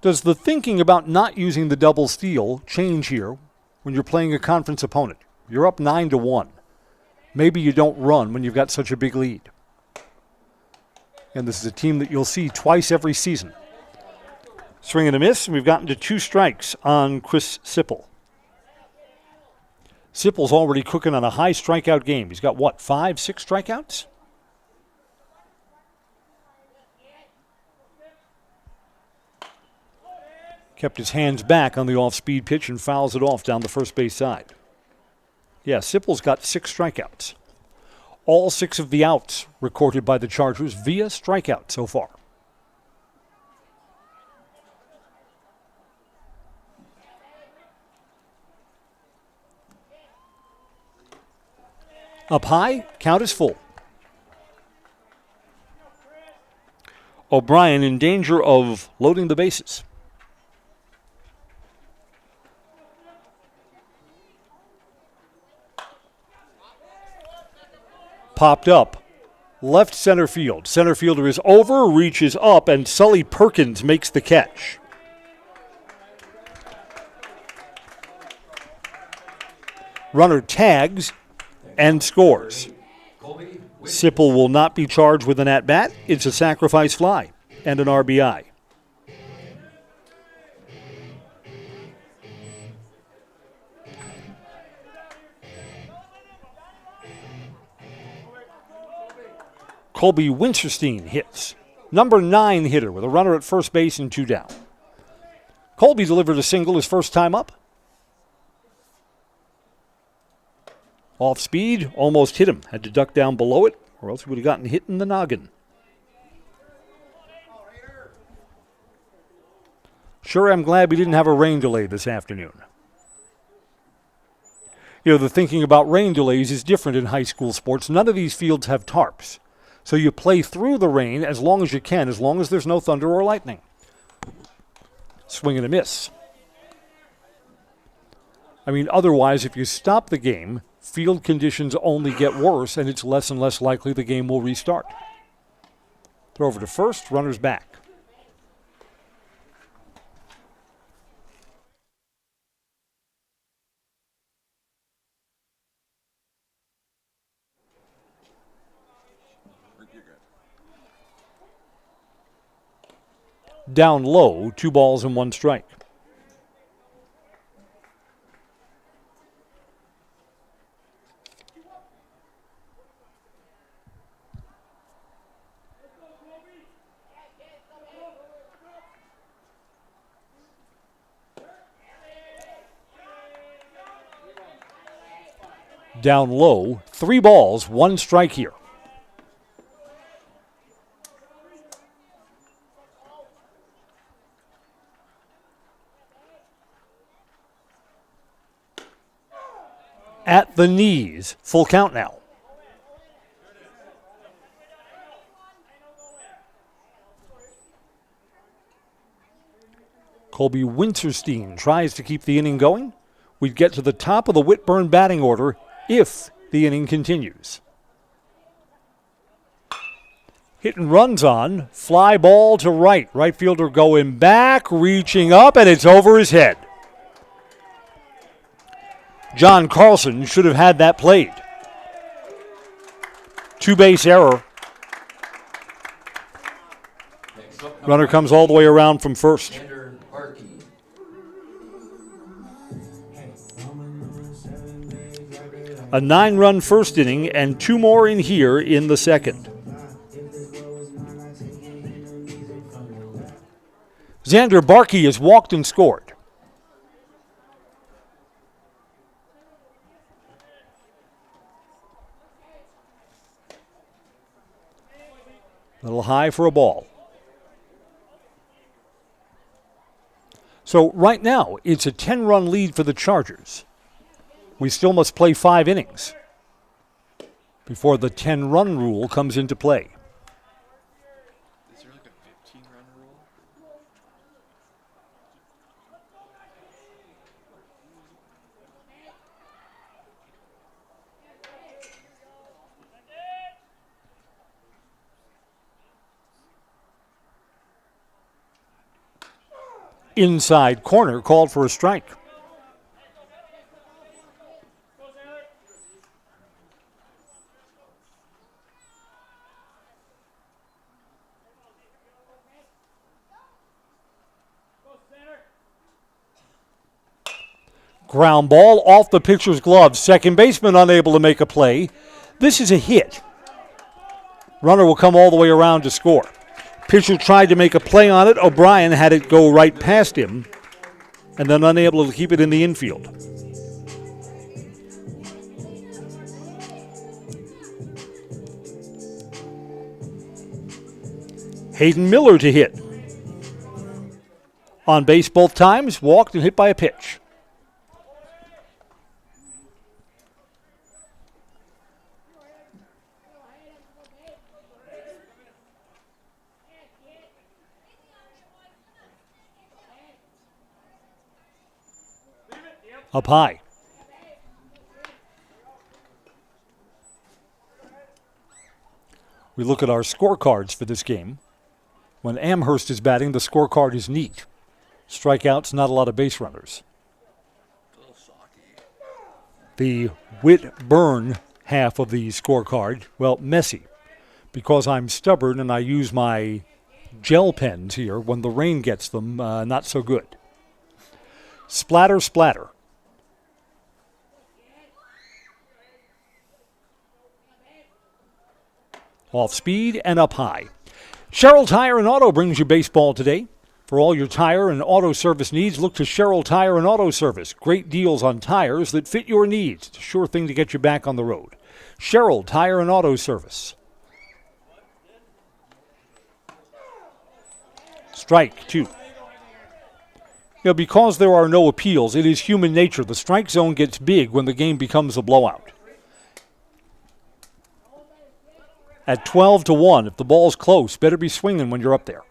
Does the thinking about not using the double steal change here when you're playing a conference opponent? You're up 9-1. Maybe you don't run when you've got such a big lead. And this is a team that you'll see twice every season. Swing and a miss, and we've gotten to 2 strikes on Chris Sipple. Sipple's already cooking on a high strikeout game. He's got, 5, 6 strikeouts? Kept his hands back on the off-speed pitch and fouls it off down the first base side. Yeah, Sipple's got 6 strikeouts. All 6 of the outs recorded by the Chargers via strikeout so far. Up high, count is full. O'Brien in danger of loading the bases. Popped up. Left center field. Center fielder is over, reaches up, and Sully Perkins makes the catch. Runner tags and scores. Sipple will not be charged with an at-bat. It's a sacrifice fly and an RBI. Colby Winterstein hits. Number 9 hitter with a runner at first base and 2 down. Colby delivered a single his first time up. Off speed, almost hit him. Had to duck down below it, or else he would have gotten hit in the noggin. Sure, I'm glad we didn't have a rain delay this afternoon. You know, the thinking about rain delays is different in high school sports. None of these fields have tarps. So you play through the rain as long as you can, as long as there's no thunder or lightning. Swing and a miss. I mean, otherwise, if you stop the game, field conditions only get worse, and it's less and less likely the game will restart. Throw over to first, runner's back. Down low, 2 balls and 1 strike. down low. 3 balls, 1 strike here. At the knees, full count now. Colby Winterstein tries to keep the inning going. We'd get to the top of the Whitburn batting order if the inning continues. Hitting runs on, fly ball to right. Right fielder going back, reaching up, and it's over his head. John Carlson should have had that played. 2-base error. Runner comes all the way around from first. A 9-run first inning and 2 more in here in the second. Xander Barkey has walked and scored. A little high for a ball. So right now, it's a 10-run lead for the Chargers. We still must play 5 innings before the 10-run rule comes into play. Is there like a 15-run rule? Inside corner called for a strike. Ground ball off the pitcher's glove. Second baseman unable to make a play. This is a hit. Runner will come all the way around to score. Pitcher tried to make a play on it. O'Brien had it go right past him and then unable to keep it in the infield. Hayden Miller to hit. On base both times, walked and hit by a pitch. Up high. We look at our scorecards for this game. When Amherst is batting, the scorecard is neat. Strikeouts, not a lot of base runners. The Whitburn half of the scorecard, well, messy. Because I'm stubborn and I use my gel pens here, when the rain gets them, not so good. Splatter, splatter. Off speed and up high. Sherrill Tire and Auto brings you baseball today. For all your tire and auto service needs, look to Sherrill Tire and Auto Service. Great deals on tires that fit your needs. It's a sure thing to get you back on the road. Sherrill Tire and Auto Service. Strike 2. Because there are no appeals, it is human nature. The strike zone gets big when the game becomes a blowout. At 12-1, if the ball's close, better be swinging when you're up there.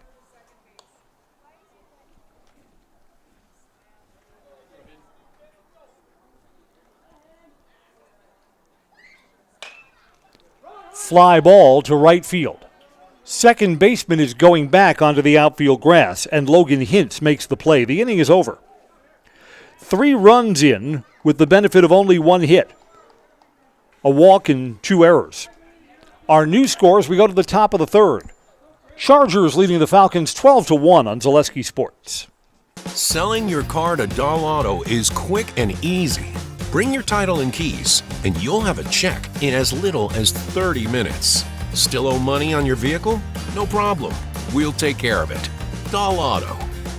Fly ball to right field. Second baseman is going back onto the outfield grass, and Logan Hintz makes the play. The inning is over. 3 runs in with the benefit of only 1 hit. A walk and 2 errors. Our new scores, we go to the top of the third. Chargers leading the Falcons 12-1 on Zaleski Sports. Selling your car to Dahl Auto is quick and easy. Bring your title and keys, and you'll have a check in as little as 30 minutes. Still owe money on your vehicle? No problem. We'll take care of it. Dahl Auto.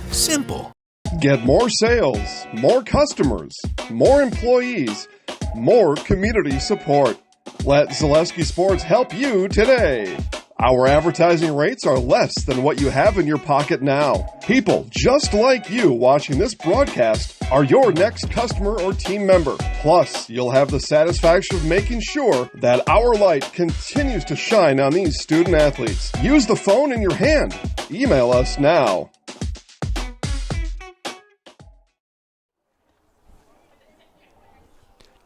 Simple. Get more sales, more customers, more employees, more community support. Let Zaleski Sports help you today. Our advertising rates are less than what you have in your pocket now. People just like you watching this broadcast are your next customer or team member. Plus, you'll have the satisfaction of making sure that our light continues to shine on these student athletes. Use the phone in your hand. Email us now.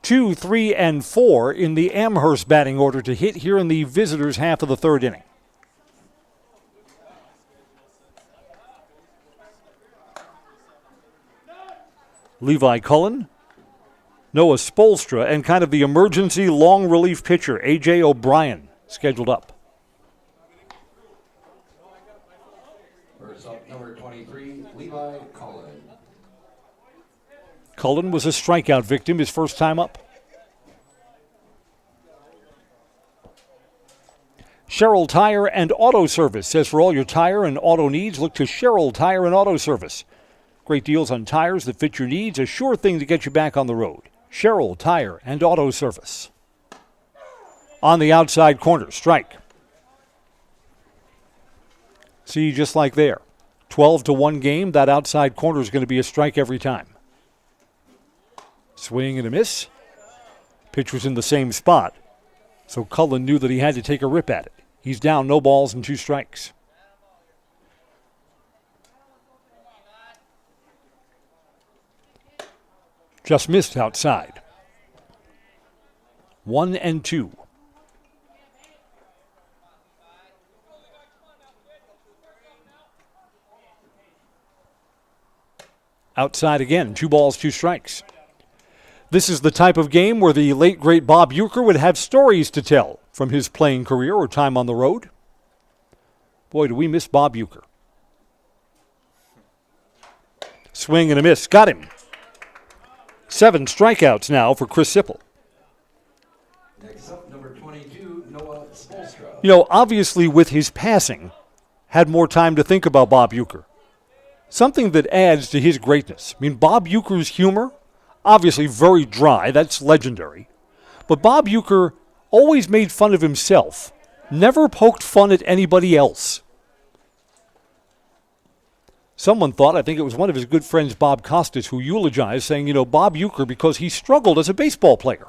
Two, 3, and 4 in the Amherst batting order to hit here in the visitors' half of the third inning. Levi Cullen, Noah Spolstra, and kind of the emergency long relief pitcher, A.J. O'Brien, scheduled up. First up, number 23, Levi Cullen. Cullen was a strikeout victim his first time up. Sherrill Tire and Auto Service says for all your tire and auto needs, look to Sherrill Tire and Auto Service. Great deals on tires that fit your needs, a sure thing to get you back on the road. Sherrill Tire and Auto Service. On the outside corner, strike. See, just like there. 12-1 game, that outside corner is going to be a strike every time. Swing and a miss. Pitch was in the same spot, so Cullen knew that he had to take a rip at it. He's down, no balls and 2 strikes. Just missed outside. 1 and 2. Outside again, 2 balls, 2 strikes. This is the type of game where the late, great Bob Uecker would have stories to tell from his playing career or time on the road. Boy, do we miss Bob Uecker. Swing and a miss. Got him. 7 strikeouts now for Chris Sipple. Next up, number 22, Noah Spolstra. You know, obviously with his passing, had more time to think about Bob Uecker. Something that adds to his greatness. I mean, Bob Uecker's humor, obviously very dry, that's legendary. But Bob Uecker always made fun of himself, never poked fun at anybody else. Someone thought, I think it was one of his good friends, Bob Costas, who eulogized, saying, you know, Bob Uecker, because he struggled as a baseball player.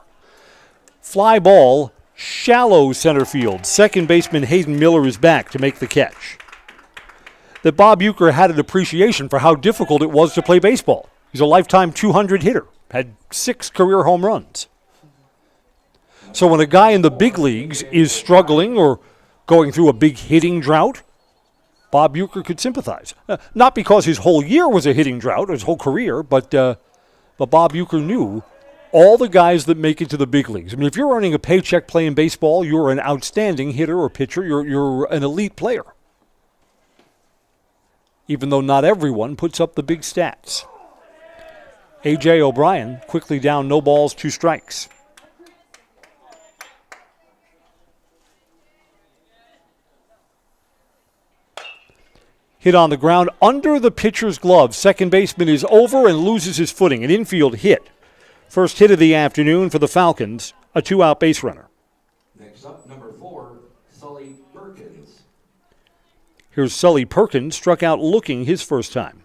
Fly ball, shallow center field. Second baseman Hayden Miller is back to make the catch. That Bob Uecker had an appreciation for how difficult it was to play baseball. He's a lifetime 200 hitter, had 6 career home runs. So when a guy in the big leagues is struggling or going through a big hitting drought, Bob Uecker could sympathize. Not because his whole year was a hitting drought, his whole career, but Bob Uecker knew all the guys that make it to the big leagues. I mean, if you're earning a paycheck playing baseball, you're an outstanding hitter or pitcher. You're an elite player. Even though not everyone puts up the big stats. A.J. O'Brien quickly down, no balls, 2 strikes. Hit on the ground under the pitcher's glove. Second baseman is over and loses his footing. An infield hit. First hit of the afternoon for the Falcons, a 2-out base runner. Next up, number 4, Sully Perkins. Here's Sully Perkins, struck out looking his first time.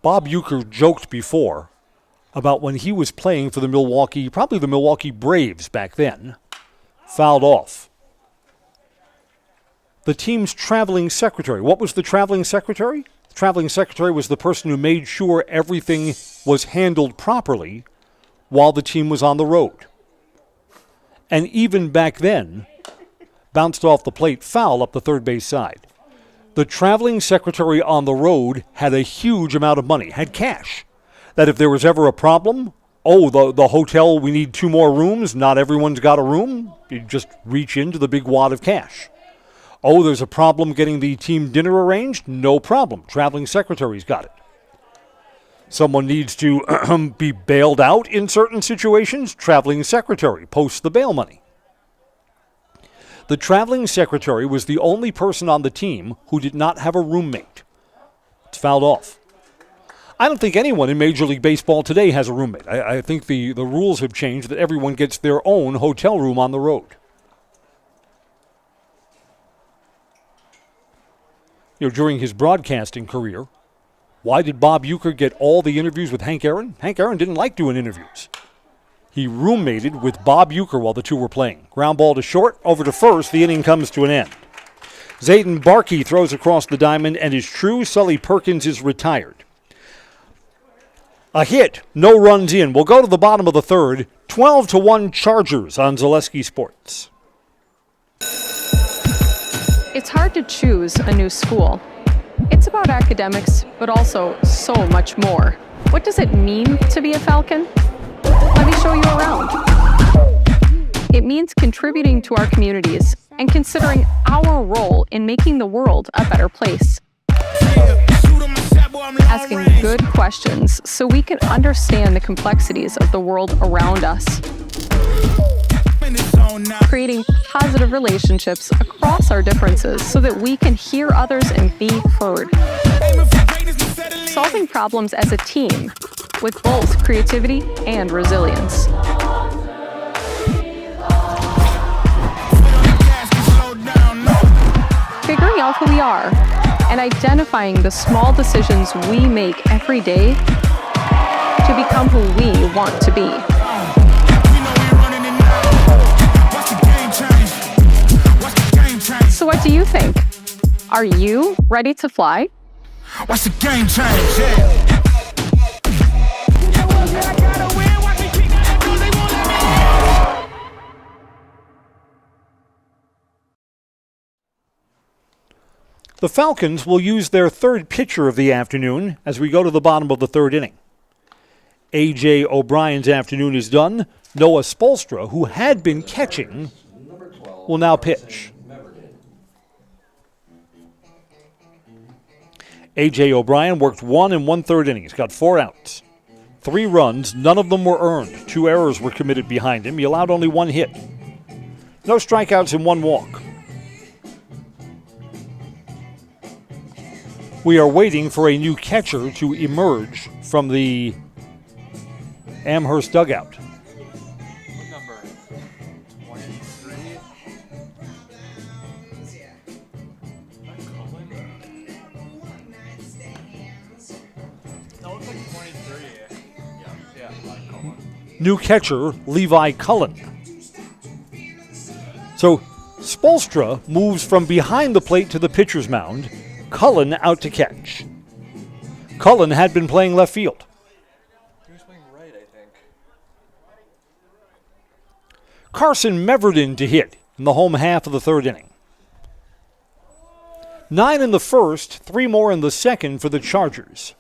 Bob Uecker joked before about when he was playing for the Milwaukee Braves back then, fouled off. The team's traveling secretary. What was the traveling secretary? The traveling secretary was the person who made sure everything was handled properly while the team was on the road. And even back then, bounced off the plate, foul up the third base side. The traveling secretary on the road had a huge amount of money, had cash, that if there was ever a problem, the hotel, we need 2 more rooms, not everyone's got a room, you just reach into the big wad of cash. Oh, there's a problem getting the team dinner arranged? No problem. Traveling secretary's got it. Someone needs to be bailed out in certain situations? Traveling secretary posts the bail money. The traveling secretary was the only person on the team who did not have a roommate. It's fouled off. I don't think anyone in Major League Baseball today has a roommate. I think the rules have changed that everyone gets their own hotel room on the road. During his broadcasting career, why did Bob Uecker get all the interviews with Hank Aaron? Hank Aaron didn't like doing interviews. He roommated with Bob Uecker while the two were playing. Ground ball to short, over to first, the inning comes to an end. Zayden Barkey throws across the diamond and is true. Sully Perkins is retired. A hit, no runs in. We'll go to the bottom of the third. 12-1 Chargers on Zaleski Sports. It's hard to choose a new school. It's about academics, but also so much more. What does it mean to be a Falcon? Let me show you around. It means contributing to our communities and considering our role in making the world a better place. Asking good questions so we can understand the complexities of the world around us. Creating positive relationships across our differences so that we can hear others and be heard. Solving problems as a team with both creativity and resilience. Figuring out who we are and identifying the small decisions we make every day to become who we want to be. So what do you think? Are you ready to fly? Watch the game change, yeah. The Falcons will use their third pitcher of the afternoon as we go to the bottom of the third inning. A.J. O'Brien's afternoon is done. Noah Spolstra, who had been catching, will now pitch. A.J. O'Brien worked 1 1/3 innings, got 4 outs. 3 runs, none of them were earned. 2 errors were committed behind him. He allowed only 1 hit. No strikeouts and 1 walk. We are waiting for a new catcher to emerge from the Amherst dugout. Number 23. That looks like 23. Yeah, Cullen. New catcher, Levi Cullen. So Spolstra moves from behind the plate to the pitcher's mound. Cullen out to catch. Cullen had been playing left field. He was playing right, I think. Carson Meverden to hit in the home half of the third inning. 9 in the first, 3 more in the second for the Chargers.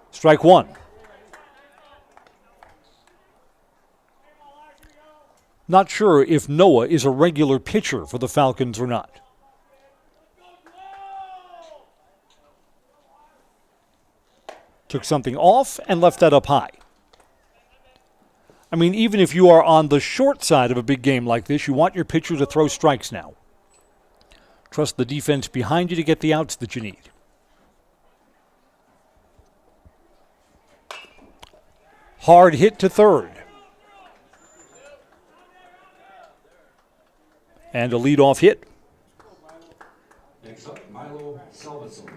Strike 1. Not sure if Noah is a regular pitcher for the Falcons or not. Took something off and left that up high. I mean, even if you are on the short side of a big game like this, you want your pitcher to throw strikes now. Trust the defense behind you to get the outs that you need. Hard hit to third. And a leadoff hit. Next up, Milo Salveson.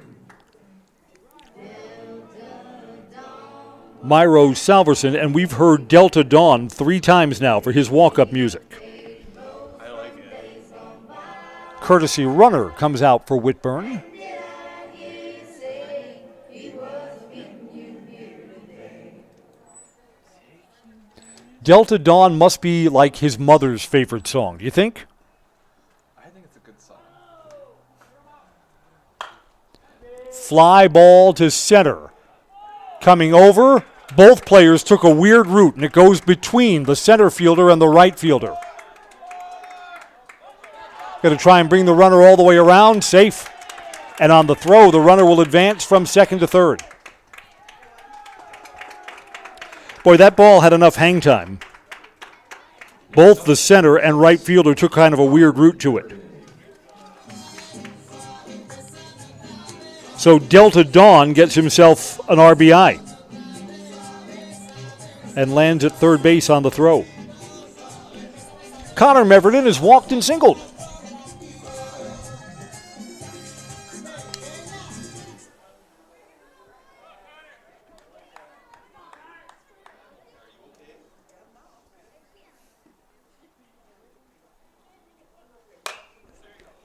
Myro Salverson, and we've heard Delta Dawn 3 times now for his walk-up music. I like it. Courtesy runner comes out for Whitburn. Delta Dawn must be like his mother's favorite song, do you think? I think it's a good song. Fly ball to center. Coming over, both players took a weird route, and it goes between the center fielder and the right fielder. Got to try and bring the runner all the way around, safe. And on the throw, the runner will advance from second to third. Boy, that ball had enough hang time. Both the center and right fielder took kind of a weird route to it. So Delta Dawn gets himself an RBI and lands at third base on the throw. Connor Meverton has walked and singled.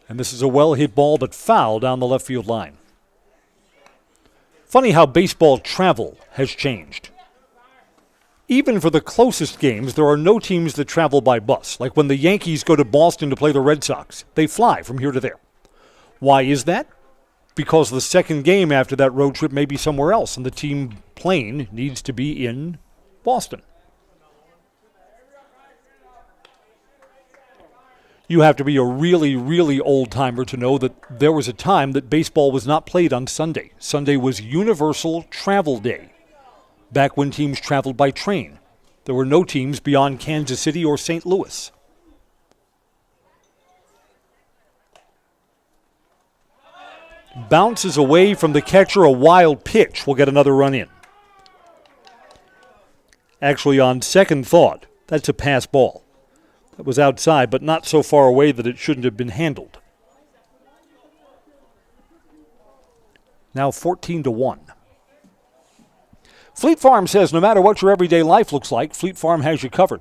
And this is a well-hit ball, but foul down the left field line. Funny how baseball travel has changed. Even for the closest games, there are no teams that travel by bus. Like when the Yankees go to Boston to play the Red Sox, they fly from here to there. Why is that? Because the second game after that road trip may be somewhere else, and the team plane needs to be in Boston. You have to be a really, really old-timer to know that there was a time that baseball was not played on Sunday. Sunday was Universal Travel Day, back when teams traveled by train. There were no teams beyond Kansas City or St. Louis. Bounces away from the catcher, a wild pitch will get another run in. Actually, on second thought, that's a pass ball. That was outside, but not so far away that it shouldn't have been handled. Now 14-1. Fleet Farm says no matter what your everyday life looks like, Fleet Farm has you covered.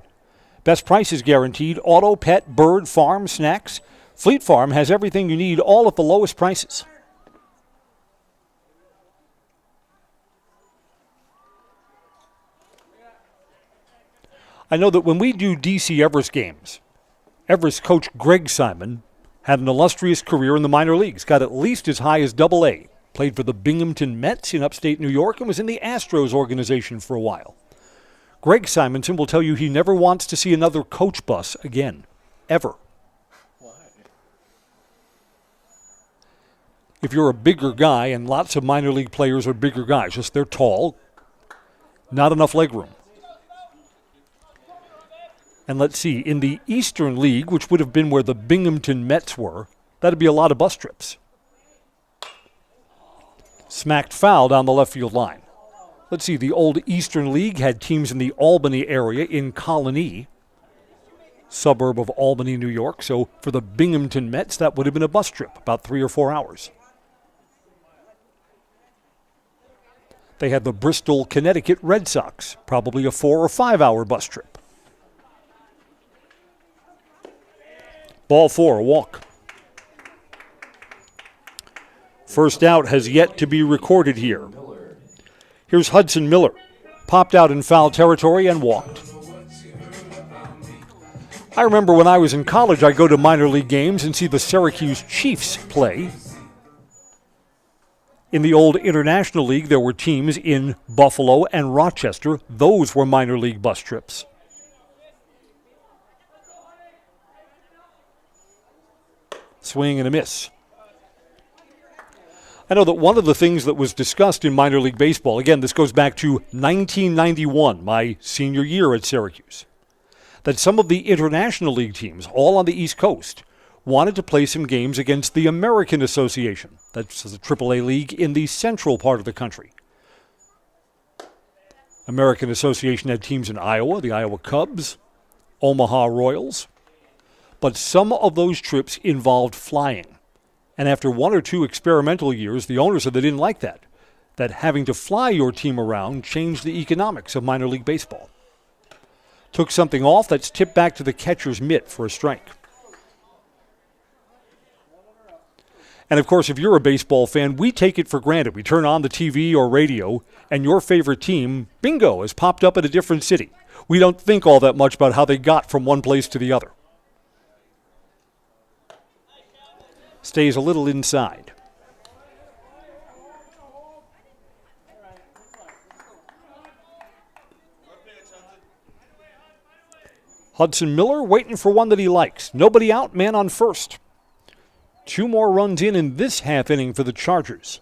Best prices guaranteed, auto, pet, bird, farm, snacks. Fleet Farm has everything you need, all at the lowest prices. I know that when we do DC Everest games, Everest coach Greg Simon had an illustrious career in the minor leagues, got at least as high as AA, played for the Binghamton Mets in upstate New York, and was in the Astros organization for a while. Greg Simonson will tell you he never wants to see another coach bus again, ever. Why? If you're a bigger guy, and lots of minor league players are bigger guys, just they're tall, not enough leg room. And let's see, in the Eastern League, which would have been where the Binghamton Mets were, that'd be a lot of bus trips. Smacked foul down the left field line. Let's see, the old Eastern League had teams in the Albany area, in Colony, suburb of Albany, New York. So for the Binghamton Mets, that would have been a bus trip, about 3 or 4 hours. They had the Bristol, Connecticut Red Sox, probably a 4 or 5 hour bus trip. Ball 4, a walk. First out has yet to be recorded here. Here's Hudson Miller. Popped out in foul territory and walked. I remember when I was in college, I'd go to minor league games and see the Syracuse Chiefs play. In the old International League, there were teams in Buffalo and Rochester. Those were minor league bus trips. Swing and a miss. I know that one of the things that was discussed in minor league baseball, again, this goes back to 1991, my senior year at Syracuse, that some of the International League teams, all on the East Coast, wanted to play some games against the American Association. That's the AAA league in the central part of the country. American Association had teams in Iowa, the Iowa Cubs, Omaha Royals. But some of those trips involved flying. And after 1 or 2 experimental years, the owners said they didn't like that having to fly your team around changed the economics of minor league baseball. Took something off, that's tipped back to the catcher's mitt for a strike. And of course, if you're a baseball fan, we take it for granted. We turn on the TV or radio, and your favorite team, bingo, has popped up in a different city. We don't think all that much about how they got from one place to the other. Stays a little inside. Hudson Miller waiting for one that he likes. Nobody out, man on first. 2 more runs in this half inning for the Chargers.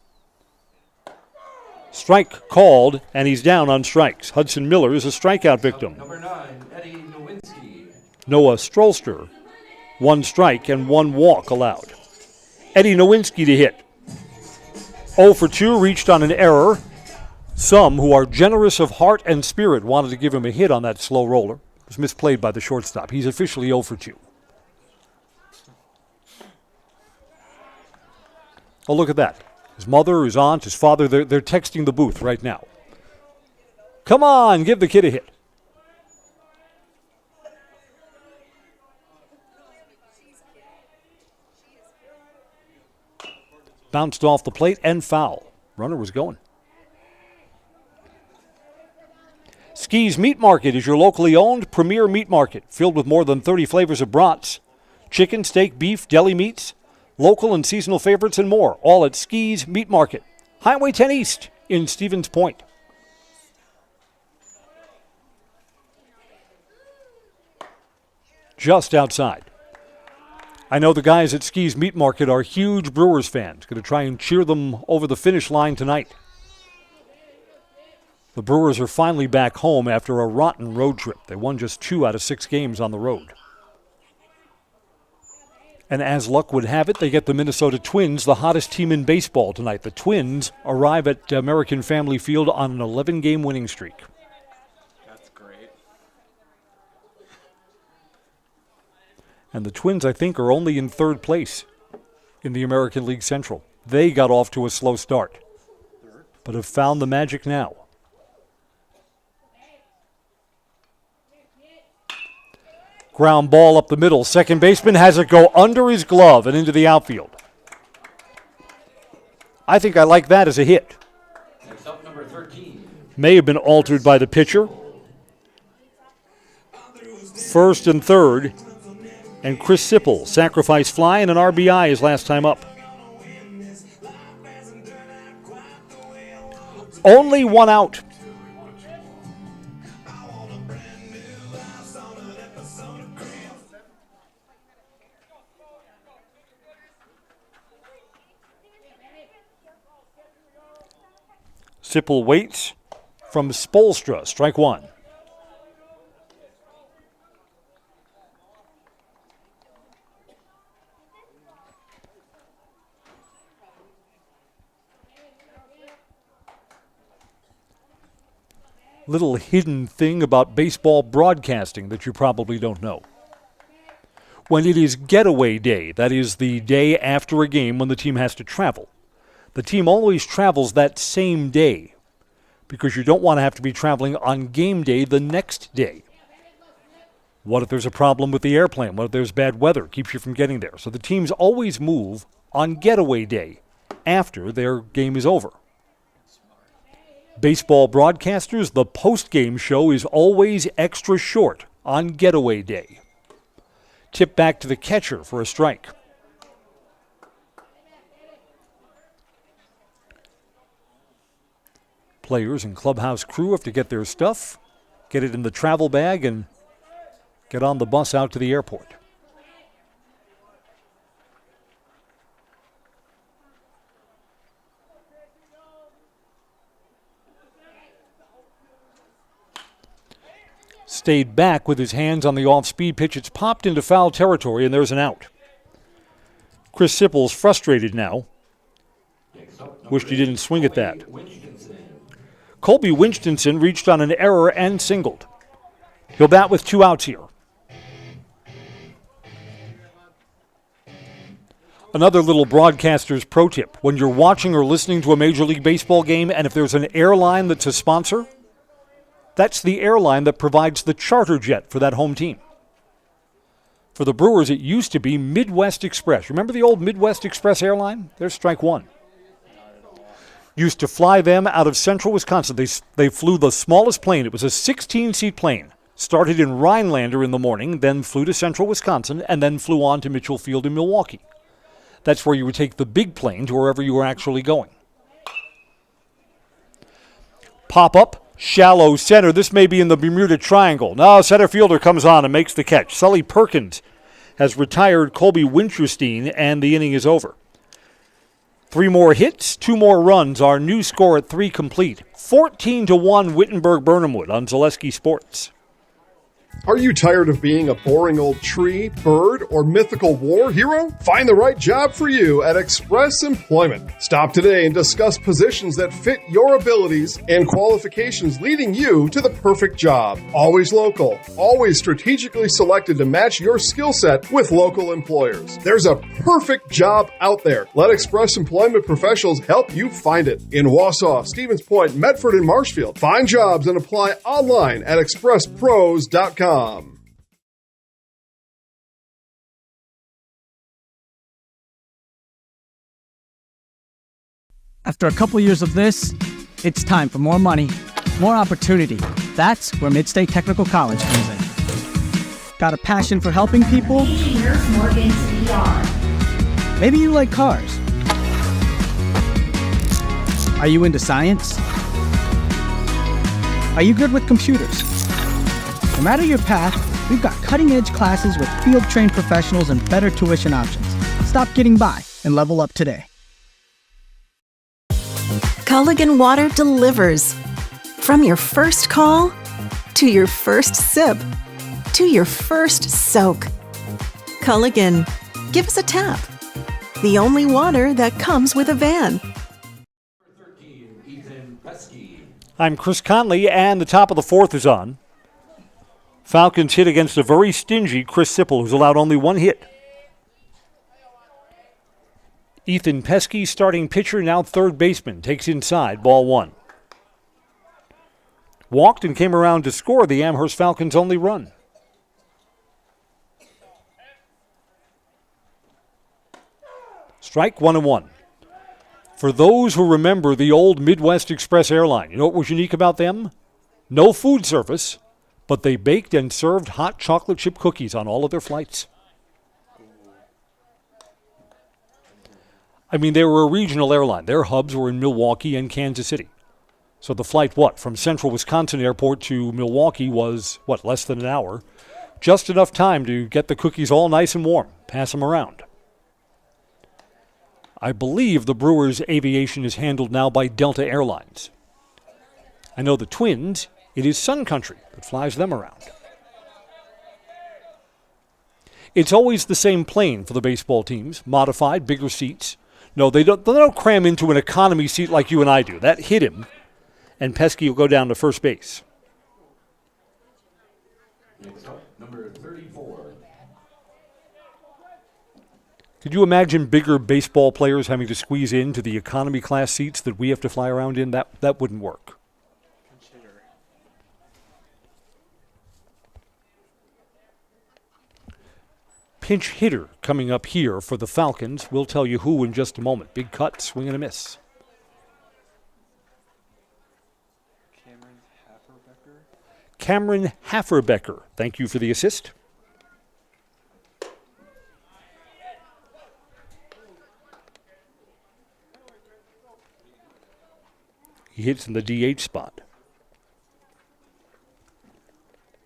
Strike called, and he's down on strikes. Hudson Miller is a strikeout victim. Number 9, Eddie Nowinski. Noah Strolster, 1 strike and 1 walk allowed. Eddie Nowinski to hit. 0 for 2, reached on an error. Some who are generous of heart and spirit wanted to give him a hit on that slow roller. It was misplayed by the shortstop. He's officially 0 for 2. Oh, look at that. His mother, his aunt, his father, they're texting the booth right now. Come on, give the kid a hit. Bounced off the plate and foul. Runner was going. Ski's Meat Market is your locally owned premier meat market, filled with more than 30 flavors of brats. Chicken, steak, beef, deli meats, local and seasonal favorites, and more, all at Ski's Meat Market. Highway 10 East in Stevens Point. Just outside. I know the guys at Ski's Meat Market are huge Brewers fans. Going to try and cheer them over the finish line tonight. The Brewers are finally back home after a rotten road trip. They won just 2 out of 6 games on the road. And as luck would have it, they get the Minnesota Twins, the hottest team in baseball tonight. The Twins arrive at American Family Field on an 11-game winning streak. That's great. And the Twins, I think, are only in 3rd place in the American League Central. They got off to a slow start, but have found the magic now. Ground ball up the middle. Second baseman has it go under his glove and into the outfield. I think I like that as a hit. Next up, number 13. May have been altered by the pitcher. First and third. And Chris Sipple, sacrifice fly and an RBI his last time up. Only one out. Sipple waits from Spolstra, strike one. Little hidden thing about baseball broadcasting that you probably don't know. When it is getaway day, that is the day after a game when the team has to travel, the team always travels that same day because you don't want to have to be traveling on game day the next day. What if there's a problem with the airplane? What if there's bad weather? Keeps you from getting there. So the teams always move on getaway day after their game is over. Baseball broadcasters, the post-game show is always extra short on getaway day. Tip back to the catcher for a strike. Players and clubhouse crew have to get their stuff, get it in the travel bag, and get on the bus out to the airport. Stayed back with his hands on the off-speed pitch. It's popped into foul territory, and there's an out. Chris Sipple's frustrated now. Wished he didn't swing at that. Colby Winstonson reached on an error and singled. He'll bat with 2 outs here. Another little broadcaster's pro tip. When you're watching or listening to a Major League Baseball game, and if there's an airline that's a sponsor, that's the airline that provides the charter jet for that home team. For the Brewers, it used to be Midwest Express. Remember the old Midwest Express airline? There's strike one. Used to fly them out of central Wisconsin. They flew the smallest plane. It was a 16-seat plane. Started in Rhinelander in the morning, then flew to central Wisconsin, and then flew on to Mitchell Field in Milwaukee. That's where you would take the big plane to wherever you were actually going. Pop up. Shallow center. This may be in the Bermuda Triangle. Now center fielder comes on and makes the catch. Sully Perkins has retired Colby Winterstein, and the inning is over. 3 more hits, 2 more runs. Our new score at 3 complete. 14-1 Wittenberg-Birnamwood on Zaleski Sports. Are you tired of being a boring old tree, bird, or mythical war hero? Find the right job for you at Express Employment. Stop today and discuss positions that fit your abilities and qualifications, leading you to the perfect job. Always local, always strategically selected to match your skill set with local employers. There's a perfect job out there. Let Express Employment professionals help you find it. In Wausau, Stevens Point, Medford, and Marshfield. Find jobs and apply online at expresspros.com. After a couple years of this, it's time for more money, more opportunity. That's where Midstate Technical College comes in. Got a passion for helping people? Maybe you like cars. Are you into science? Are you good with computers? No matter your path, we've got cutting-edge classes with field-trained professionals and better tuition options. Stop getting by and level up today. Culligan Water delivers. From your first call, to your first sip, to your first soak. Culligan, give us a tap. The only water that comes with a van. I'm Chris Conley, and the top of the fourth is on. Falcons hit against a very stingy Chris Sipple, who's allowed only one hit. Ethan Pesky, starting pitcher, now third baseman, takes inside, ball one. Walked and came around to score the Amherst Falcons' only run. Strike 1-1. For those who remember the old Midwest Express airline, you know what was unique about them? No food service, but they baked and served hot chocolate chip cookies on all of their flights. I mean, they were a regional airline. Their hubs were in Milwaukee and Kansas City. So the flight, from Central Wisconsin Airport to Milwaukee was, less than an hour. Just enough time to get the cookies all nice and warm, pass them around. I believe the Brewers' aviation is handled now by Delta Airlines. I know the Twins, it is Sun Country that flies them around. It's always the same plane for the baseball teams, modified, bigger seats. No, they don't cram into an economy seat like you and I do. That hit him, and Pesky will go down to first base. Next up, number 34. Could you imagine bigger baseball players having to squeeze into the economy class seats that we have to fly around in? That wouldn't work. Pinch hitter coming up here for the Falcons. We'll tell you who in just a moment. Big cut, swing and a miss. Cameron Haferbecker. Thank you for the assist. He hits in the DH spot,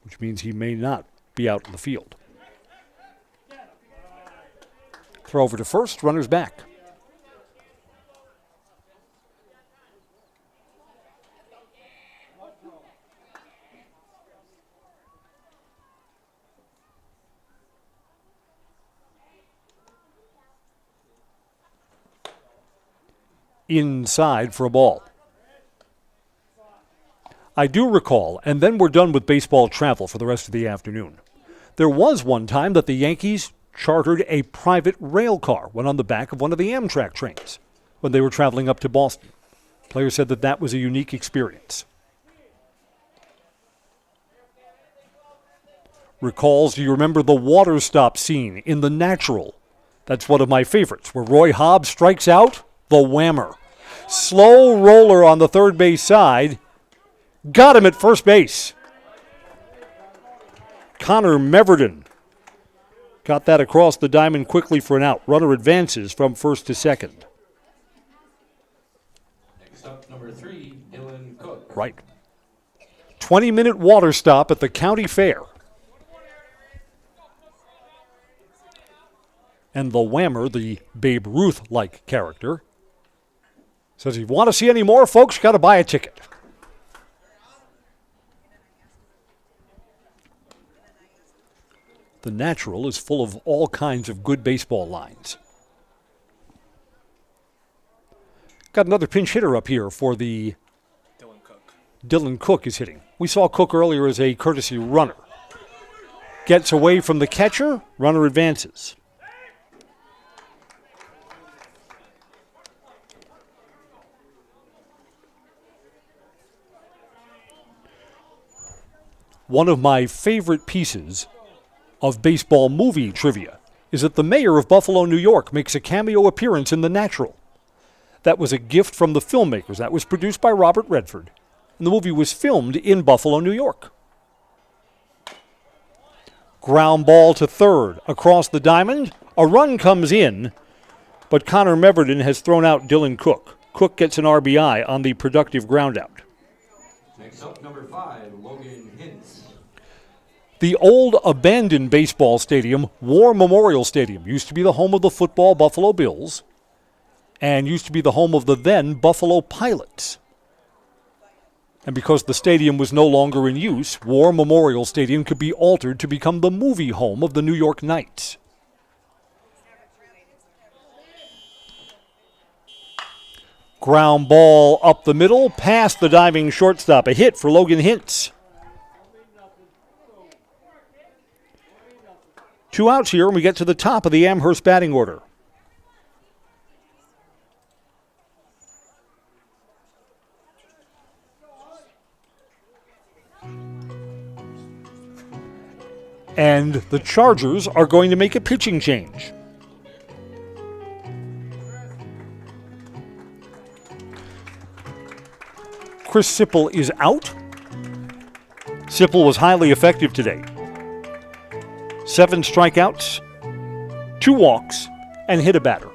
which means he may not be out in the field. Throw over to first, runner's back. Inside for a ball. I do recall, and then we're done with baseball travel for the rest of the afternoon. There was one time that the Yankees chartered a private rail car, went on the back of one of the Amtrak trains when they were traveling up to Boston. Players said that was a unique experience. Recalls, do you remember the water stop scene in The Natural? That's one of my favorites, where Roy Hobbs strikes out, the whammer. Slow roller on the third base side. Got him at first base. Connor Meverden got that across the diamond quickly for an out. Runner advances from first to second. Next up, number 3, Dylan Cook. Right. 20-minute water stop at the county fair. And the whammer, the Babe Ruth-like character, says, if you want to see any more, folks, you got to buy a ticket. The Natural is full of all kinds of good baseball lines. Got another pinch hitter up here for the Dylan Cook is hitting. We saw Cook earlier as a courtesy runner. Gets away from the catcher, runner advances. One of my favorite pieces of baseball movie trivia is that the mayor of Buffalo, New York, makes a cameo appearance in The Natural. That was a gift from the filmmakers. That was produced by Robert Redford. And the movie was filmed in Buffalo, New York. Ground ball to third. Across the diamond, a run comes in, but Connor Meverden has thrown out Dylan Cook. Cook gets an RBI on the productive ground out. Next up, number 5, Logan Hintz. The old abandoned baseball stadium, War Memorial Stadium, used to be the home of the football Buffalo Bills and used to be the home of the then Buffalo Pilots. And because the stadium was no longer in use, War Memorial Stadium could be altered to become the movie home of the New York Knights. Ground ball up the middle, past the diving shortstop. A hit for Logan Hintz. 2 outs here, and we get to the top of the Amherst batting order. And the Chargers are going to make a pitching change. Chris Sipple is out. Sipple was highly effective today. 7 strikeouts, 2 walks, and hit a batter.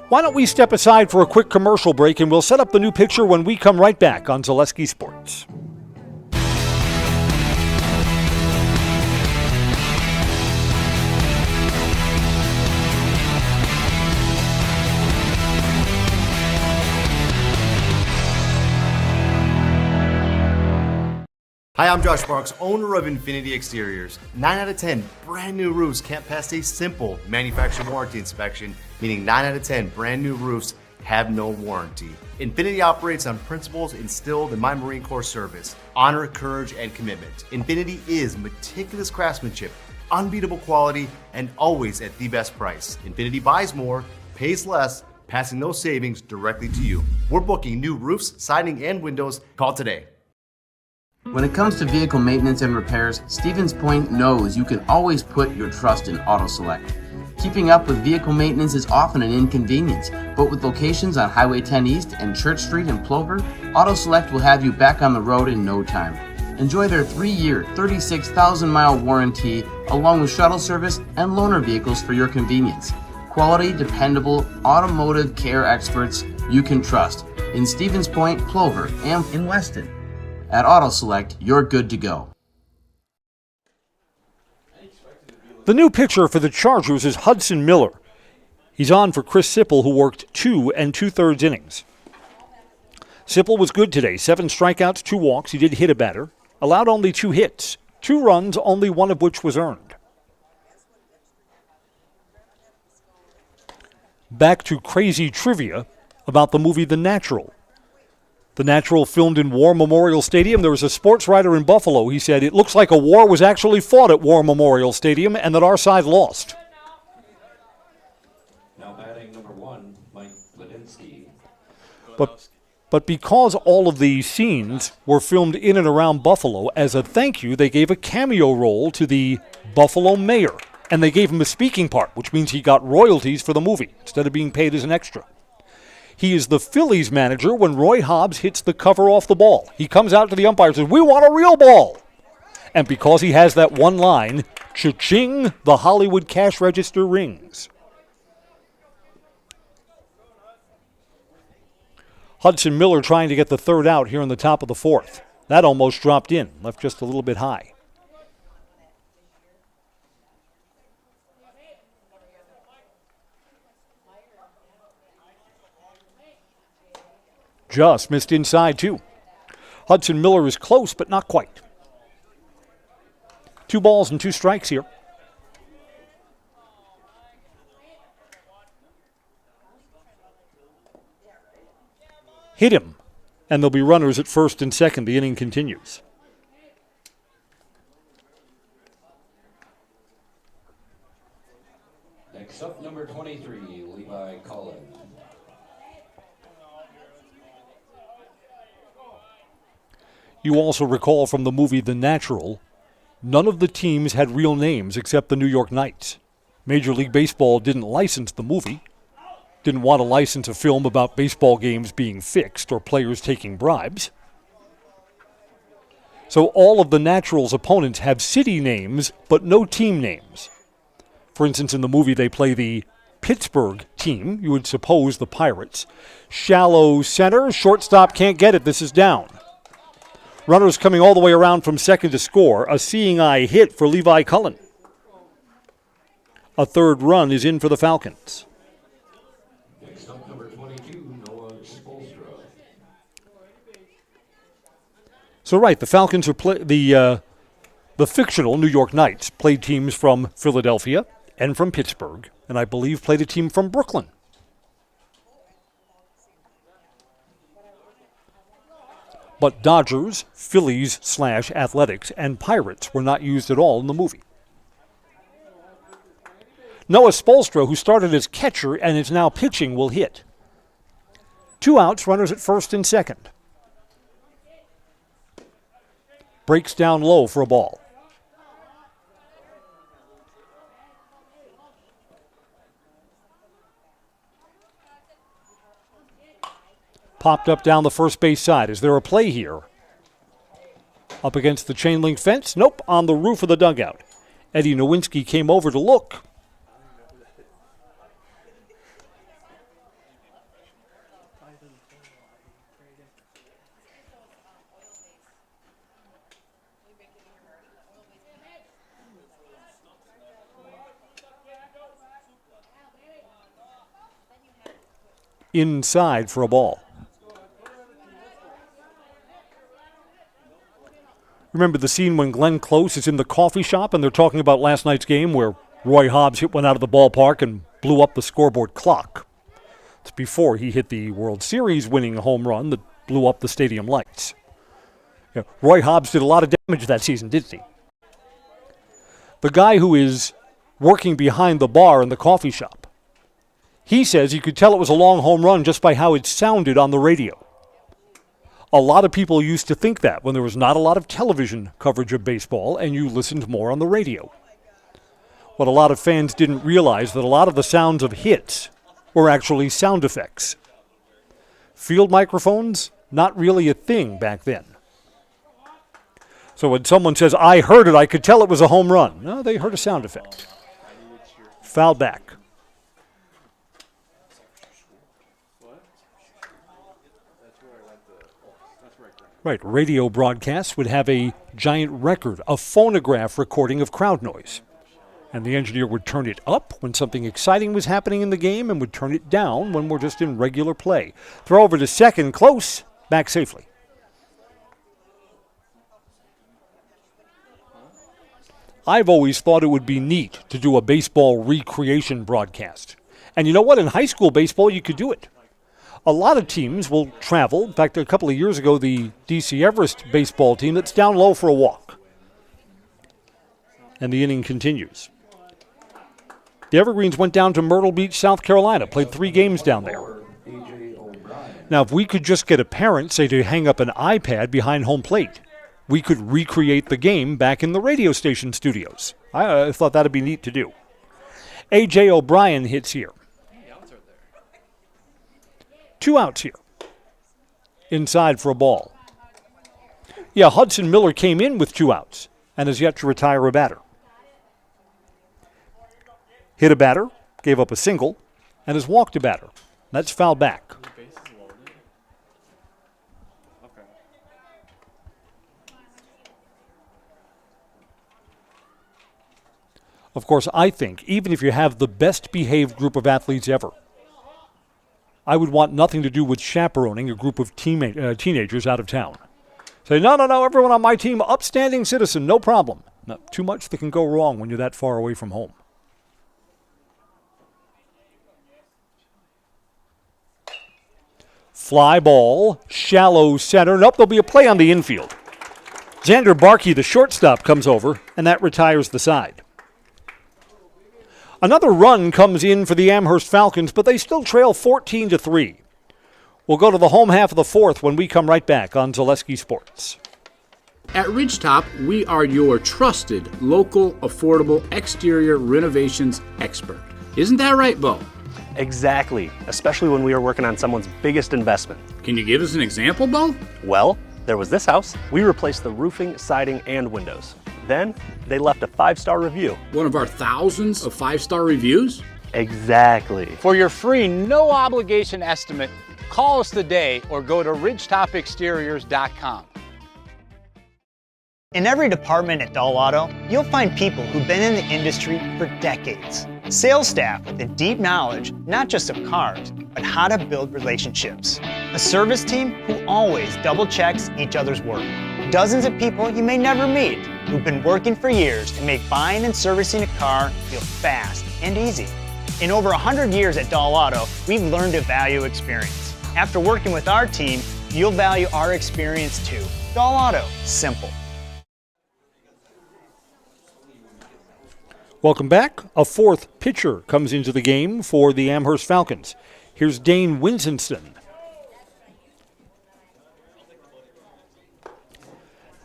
Why don't we step aside for a quick commercial break, and we'll set up the new picture when we come right back on Zaleski Sports. Hi, I'm Josh Marks, owner of Infinity Exteriors. 9 out of 10 brand new roofs can't pass a simple manufacturer warranty inspection, meaning 9 out of 10 brand new roofs have no warranty. Infinity operates on principles instilled in my Marine Corps service: honor, courage, and commitment. Infinity is meticulous craftsmanship, unbeatable quality, and always at the best price. Infinity buys more, pays less, passing those savings directly to you. We're booking new roofs, siding, and windows. Call today. When it comes to vehicle maintenance and repairs, Stevens Point knows you can always put your trust in AutoSelect. Keeping up with vehicle maintenance is often an inconvenience, but with locations on Highway 10 East and Church Street in Plover, AutoSelect will have you back on the road in no time. Enjoy their 3-year, 36,000-mile warranty, along with shuttle service and loaner vehicles for your convenience. Quality, dependable, automotive care experts you can trust in Stevens Point, Plover, and in Weston. At AutoSelect, you're good to go. The new pitcher for the Chargers is Hudson Miller. He's on for Chris Sipple, who worked 2 2/3 innings. Sipple was good today. 7 strikeouts, 2 walks. He did hit a batter. Allowed only 2 hits. 2 runs, only 1 of which was earned. Back to crazy trivia about the movie The Natural. The Natural filmed in War Memorial Stadium. There was a sports writer in Buffalo. He said, it looks like a war was actually fought at War Memorial Stadium and that our side lost. Now batting number 1, Mike Ladinsky. But because all of these scenes were filmed in and around Buffalo, as a thank you, they gave a cameo role to the Buffalo mayor. And they gave him a speaking part, which means he got royalties for the movie instead of being paid as an extra. He is the Phillies manager when Roy Hobbs hits the cover off the ball. He comes out to the umpire and says, "We want a real ball." And because he has that one line, cha-ching, the Hollywood cash register rings. Hudson Miller trying to get the 3rd out here in the top of the 4th. That almost dropped in, left just a little bit high. Just missed inside, too. Hudson Miller is close, but not quite. 2 balls and 2 strikes here. Hit him, and there'll be runners at first and second. The inning continues. Next up, number 23, Levi Cullen. You also recall from the movie The Natural, none of the teams had real names except the New York Knights. Major League Baseball didn't license the movie, didn't want to license a film about baseball games being fixed or players taking bribes. So all of the Natural's opponents have city names, but no team names. For instance, in the movie, they play the Pittsburgh team. You would suppose the Pirates. Shallow center. Shortstop can't get it. This is down. Runners coming all the way around from second to score. A seeing eye hit for Levi Cullen. A third run is in for the Falcons. Next up, number 22, Noah Spolstra. So right, the Falcons are the fictional New York Knights played teams from Philadelphia and from Pittsburgh, and I believe played a team from Brooklyn. But Dodgers, Phillies / Athletics, and Pirates were not used at all in the movie. Noah Spolstra, who started as catcher and is now pitching, will hit. 2 outs, runners at first and second. Breaks down low for a ball. Popped up down the first base side. Is there a play here? Up against the chain link fence? Nope, on the roof of the dugout. Eddie Nowinski came over to look. Inside for a ball. Remember the scene when Glenn Close is in the coffee shop and they're talking about last night's game where Roy Hobbs hit one out of the ballpark and blew up the scoreboard clock. It's before he hit the World Series winning home run that blew up the stadium lights. Yeah, Roy Hobbs did a lot of damage that season, didn't he? The guy who is working behind the bar in the coffee shop, he says you could tell it was a long home run just by how it sounded on the radio. A lot of people used to think that when there was not a lot of television coverage of baseball and you listened more on the radio. What a lot of fans didn't realize that a lot of the sounds of hits were actually sound effects. Field microphones, not really a thing back then. So when someone says, I heard it, I could tell it was a home run. No, they heard a sound effect. Foul back. Right, radio broadcasts would have a giant record, a phonograph recording of crowd noise. And the engineer would turn it up when something exciting was happening in the game and would turn it down when we're just in regular play. Throw over to second, close, back safely. I've always thought it would be neat to do a baseball recreation broadcast. And you know what? In high school baseball, you could do it. A lot of teams will travel. In fact, a couple of years ago, the D.C. Everest baseball team that's down low for a walk. And the inning continues. The Evergreens went down to Myrtle Beach, South Carolina, played 3 games down there. Now, if we could just get a parent, say, to hang up an iPad behind home plate, we could recreate the game back in the radio station studios. I thought that would be neat to do. A.J. O'Brien hits here. 2 outs here. Inside for a ball. Yeah, Hudson Miller came in with 2 outs and has yet to retire a batter. Hit a batter, gave up a single, and has walked a batter. That's foul back. Of course, I think, even if you have the best behaved group of athletes ever, I would want nothing to do with chaperoning a group of teenagers out of town. Say, no, everyone on my team, upstanding citizen, no problem. Not too much that can go wrong when you're that far away from home. Fly ball, shallow center. Nope, there'll be a play on the infield. Xander Barkey, the shortstop, comes over, and that retires the side. Another run comes in for the Amherst Falcons, but they still trail 14-3. We'll go to the home half of the fourth when we come right back on Zaleski Sports. At Ridgetop, we are your trusted, local, affordable exterior renovations expert. Isn't that right, Bo? Exactly, especially when we are working on someone's biggest investment. Can you give us an example, Bo? Well, there was this house. We replaced the roofing, siding, and windows. Then, they left a 5-star review. One of our thousands of 5-star reviews? Exactly. For your free, no-obligation estimate, call us today or go to ridgetopexteriors.com. In every department at Dull Auto, you'll find people who've been in the industry for decades. Sales staff with a deep knowledge, not just of cars, but how to build relationships. A service team who always double checks each other's work. Dozens of people you may never meet who've been working for years to make buying and servicing a car feel fast and easy. In over 100 years at Dull Auto, we've learned to value experience. After working with our team, you'll value our experience too. Dull Auto, simple. Welcome back. A fourth pitcher comes into the game for the Amherst Falcons. Here's Dane Winsenston.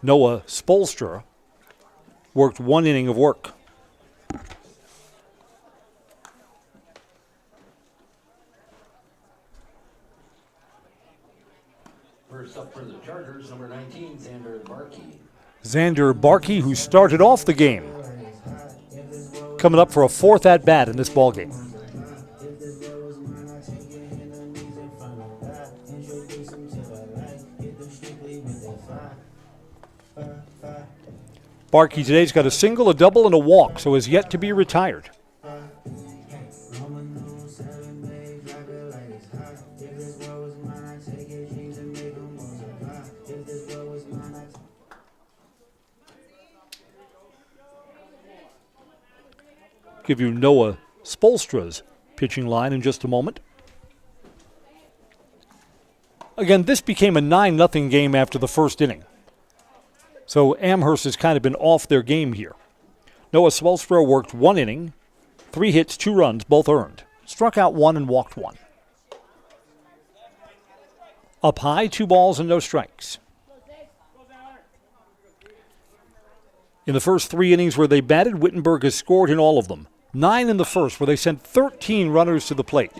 Noah Spolstra worked 1 inning of work. First up for the Chargers, number 19, Xander Barkey. Xander Barkey, who started off the game, coming up for a fourth at-bat in this ballgame. Barkey today's got a single, a double, and a walk, so is yet to be retired. Give you Noah Spolstra's pitching line in just a moment. Again, this became a 9-0 game after the first inning. So Amherst has kind of been off their game here. Noah Spolstra worked 1 inning, 3 hits, 2 runs, both earned. Struck out 1 and walked 1. Up high, 2 balls and no strikes. In the first 3 innings where they batted, Wittenberg has scored in all of them. 9 in the first, where they sent 13 runners to the plate.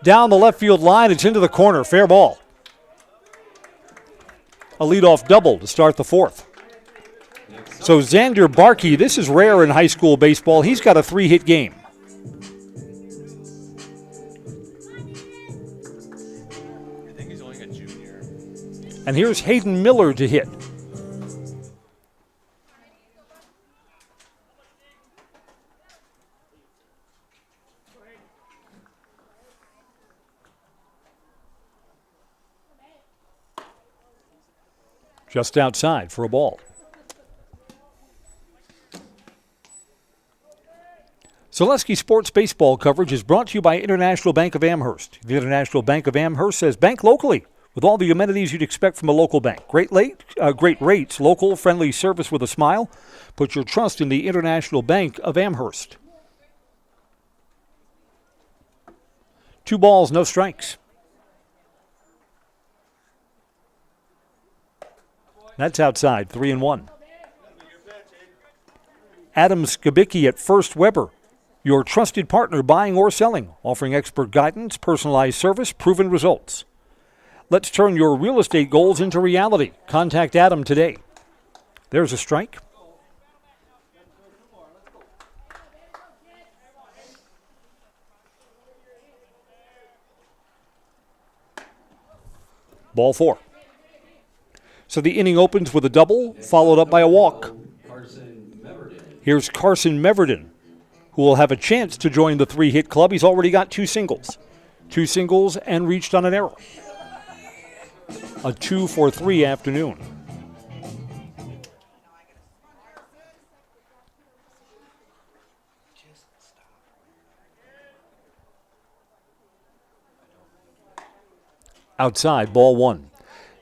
Down the left field line, it's into the corner, fair ball. A leadoff double to start the fourth. So Xander Barkey, this is rare in high school baseball. He's got a 3-hit game. I think he's only a junior. And here's Hayden Miller to hit. Just outside for a ball. Zaleski Sports Baseball coverage is brought to you by International Bank of Amherst. The International Bank of Amherst says bank locally with all the amenities you'd expect from a local bank. Great rates, local, friendly service with a smile. Put your trust in the International Bank of Amherst. 2 balls, no strikes. That's outside, 3-1. Adam Skibicki at First Weber, your trusted partner buying or selling, offering expert guidance, personalized service, proven results. Let's turn your real estate goals into reality. Contact Adam today. There's a strike. Ball 4. So the inning opens with a double, followed up by a walk. Here's Carson Meverden, who will have a chance to join the 3-hit club. He's already got 2 singles. 2 singles and reached on an error. A 2-for-3 afternoon. Outside, ball one.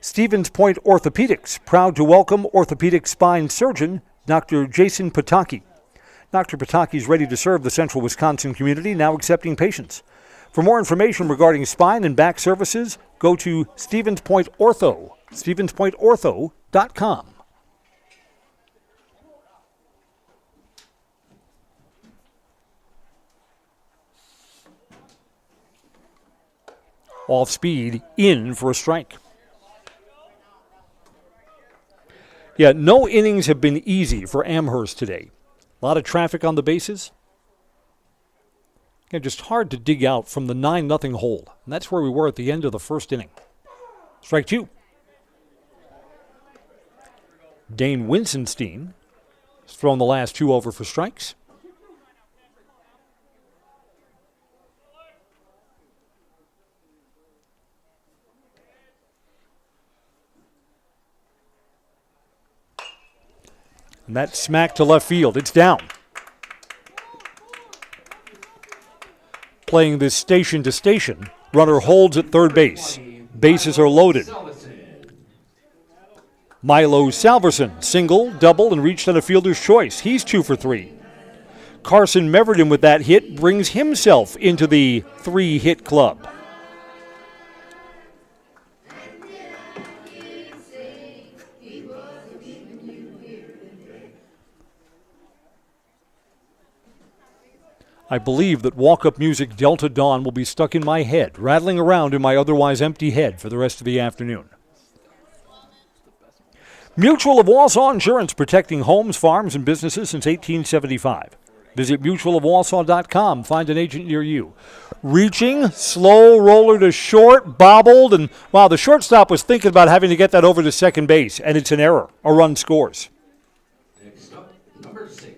Stevens Point Orthopedics, proud to welcome orthopedic spine surgeon Dr. Jason Pataki. Dr. Pataki is ready to serve the central Wisconsin community, now accepting patients. For more information regarding spine and back services, go to Stevens Point Ortho, stevenspointortho.com. Off speed, in for a strike. Yeah, no innings have been easy for Amherst today. A lot of traffic on the bases. Again, just hard to dig out from the 9-0 hole. And that's where we were at the end of the first inning. Strike two. Dane Winsenstein has thrown the last two over for strikes. And that smack to left field. It's down. Playing this station to station, runner holds at third base. Bases are loaded. Milo Salverson, single, double, and reached on a fielder's choice. He's 2 for 3. Carson Meverden with that hit brings himself into the 3-hit club. I believe that walk-up music Delta Dawn will be stuck in my head, rattling around in my otherwise empty head for the rest of the afternoon. Mutual of Wausau Insurance, protecting homes, farms, and businesses since 1875. Visit mutualofwausau.com. Find an agent near you. Reaching, slow roller to short, bobbled, and wow, the shortstop was thinking about having to get that over to second base, and it's an error. A run scores. Number 6.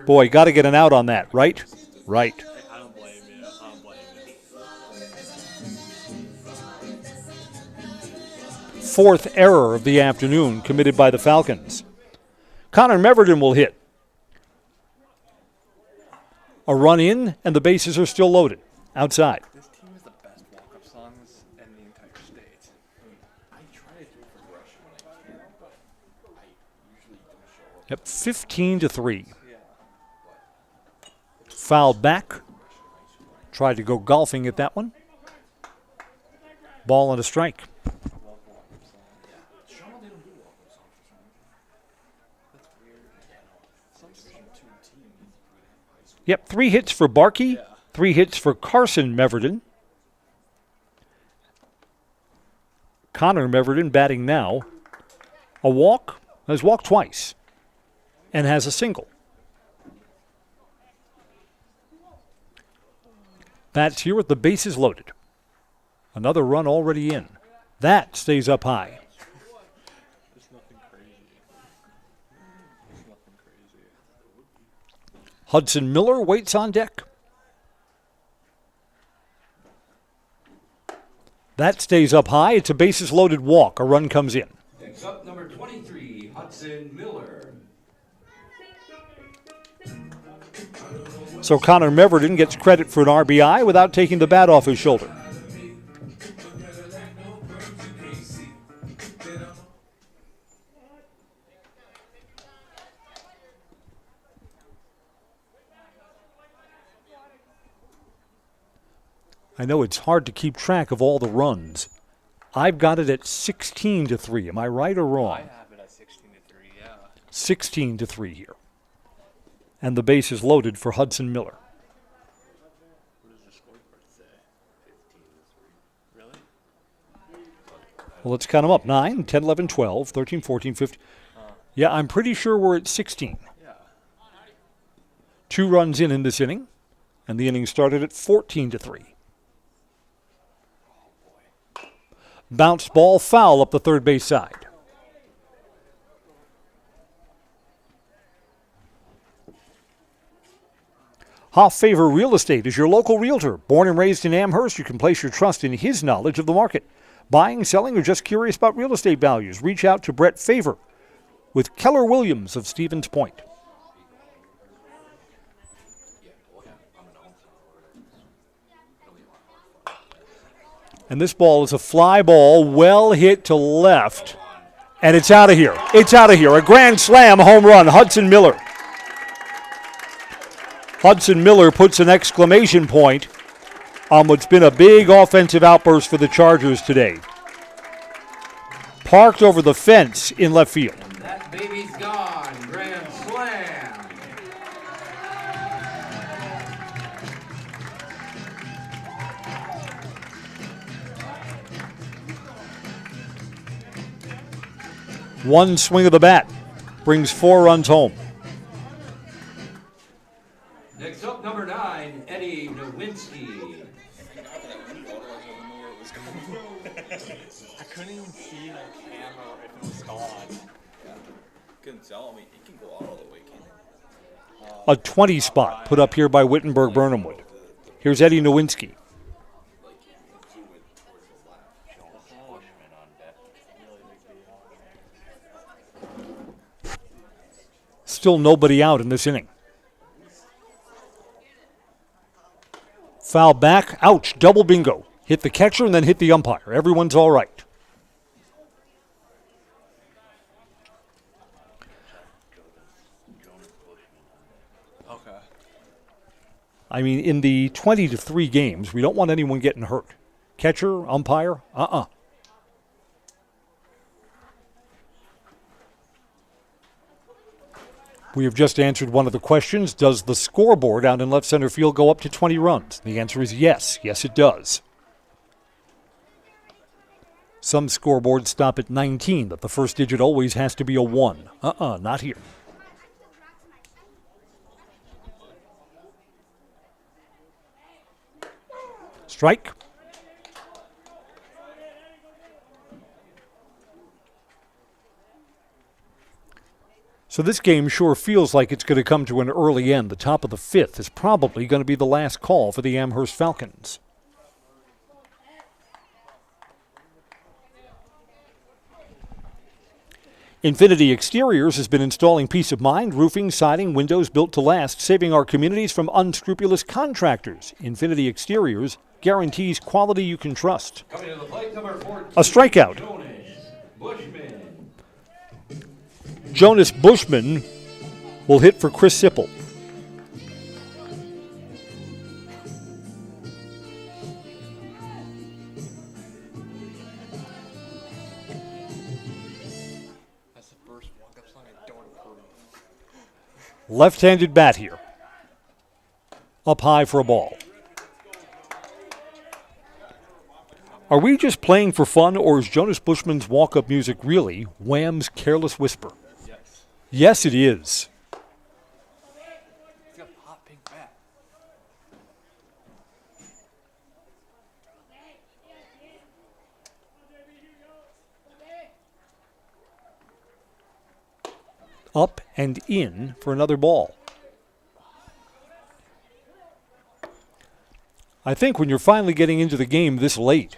Boy, got to get an out on that, right? Right. I don't blame you. I don't blame you. Fourth error of the afternoon committed by the Falcons. Connor Meverden will hit. A run in, and the bases are still loaded. Outside. This team has the best walk-up songs in the entire state. I try to do progression when I can, but I usually don't show up. Yep, 15-3. Fouled back. Tried to go golfing at that one. Ball and a strike. Yep, 3 hits for Barkey, 3 hits for Carson Meverden. Connor Meverden batting now. A walk, has walked twice, and has a single. Bats here with the bases loaded. Another run already in. That stays up high. Hudson Miller waits on deck. That stays up high. It's a bases loaded walk. A run comes in. Next up, number 23, Hudson Miller. So Connor Meverden gets credit for an RBI without taking the bat off his shoulder. I know it's hard to keep track of all the runs. I've got it at 16-3. Am I right or wrong? I have it at 16-3, yeah. 16-3 here. And the base is loaded for Hudson Miller. What does the scoreboard say? 15-3. Really? Well, let's count them up. 9, 10, 11, 12, 13, 14, 15. Yeah, I'm pretty sure we're at 16. Yeah. 2 runs in this inning, and the inning started at 14-3. Bounce ball foul up the third base side. Hoff Favor Real Estate is your local realtor. Born and raised in Amherst, you can place your trust in his knowledge of the market. Buying, selling, or just curious about real estate values, reach out to Brett Favor with Keller Williams of Stevens Point. And this ball is a fly ball, well hit to left. And it's out of here. It's out of here. A grand slam home run, Hudson Miller. Hudson Miller puts an exclamation point on what's been a big offensive outburst for the Chargers today. Parked over the fence in left field. That baby's gone. Grand slam. One swing of the bat brings 4 runs home. Next up, number 9, Eddie Nowinski. I couldn't even see the camera if it was gone. Yeah. Couldn't tell. I mean, it can go all the way, can it? A 20 spot put up here by Wittenberg-Birnamwood. Here's Eddie Nowinski. Still nobody out in this inning. Foul back. Ouch. Double bingo. Hit the catcher and then hit the umpire. Everyone's all right. Okay. I mean, in the 20-3 games, we don't want anyone getting hurt. Catcher, umpire, We have just answered one of the questions. Does the scoreboard out in left center field go up to 20 runs? The answer is yes. Yes, it does. Some scoreboards stop at 19, but the first digit always has to be a 1. Not here. Strike. So this game sure feels like it's going to come to an early end. The top of the 5th is probably going to be the last call for the Amherst Falcons. Infinity Exteriors has been installing peace of mind, roofing, siding, windows built to last, saving our communities from unscrupulous contractors. Infinity Exteriors guarantees quality you can trust. Coming to the plate, number 14. A strikeout. Jonas Bushman will hit for Chris Sipple. That's the first walk-up song I don't approve. Left-handed bat here. Up high for a ball. Are we just playing for fun, or is Jonas Bushman's walk-up music really Wham's Careless Whisper? Yes, it is. He's got a hot pink bat. Up and in for another ball. I think when you're finally getting into the game this late,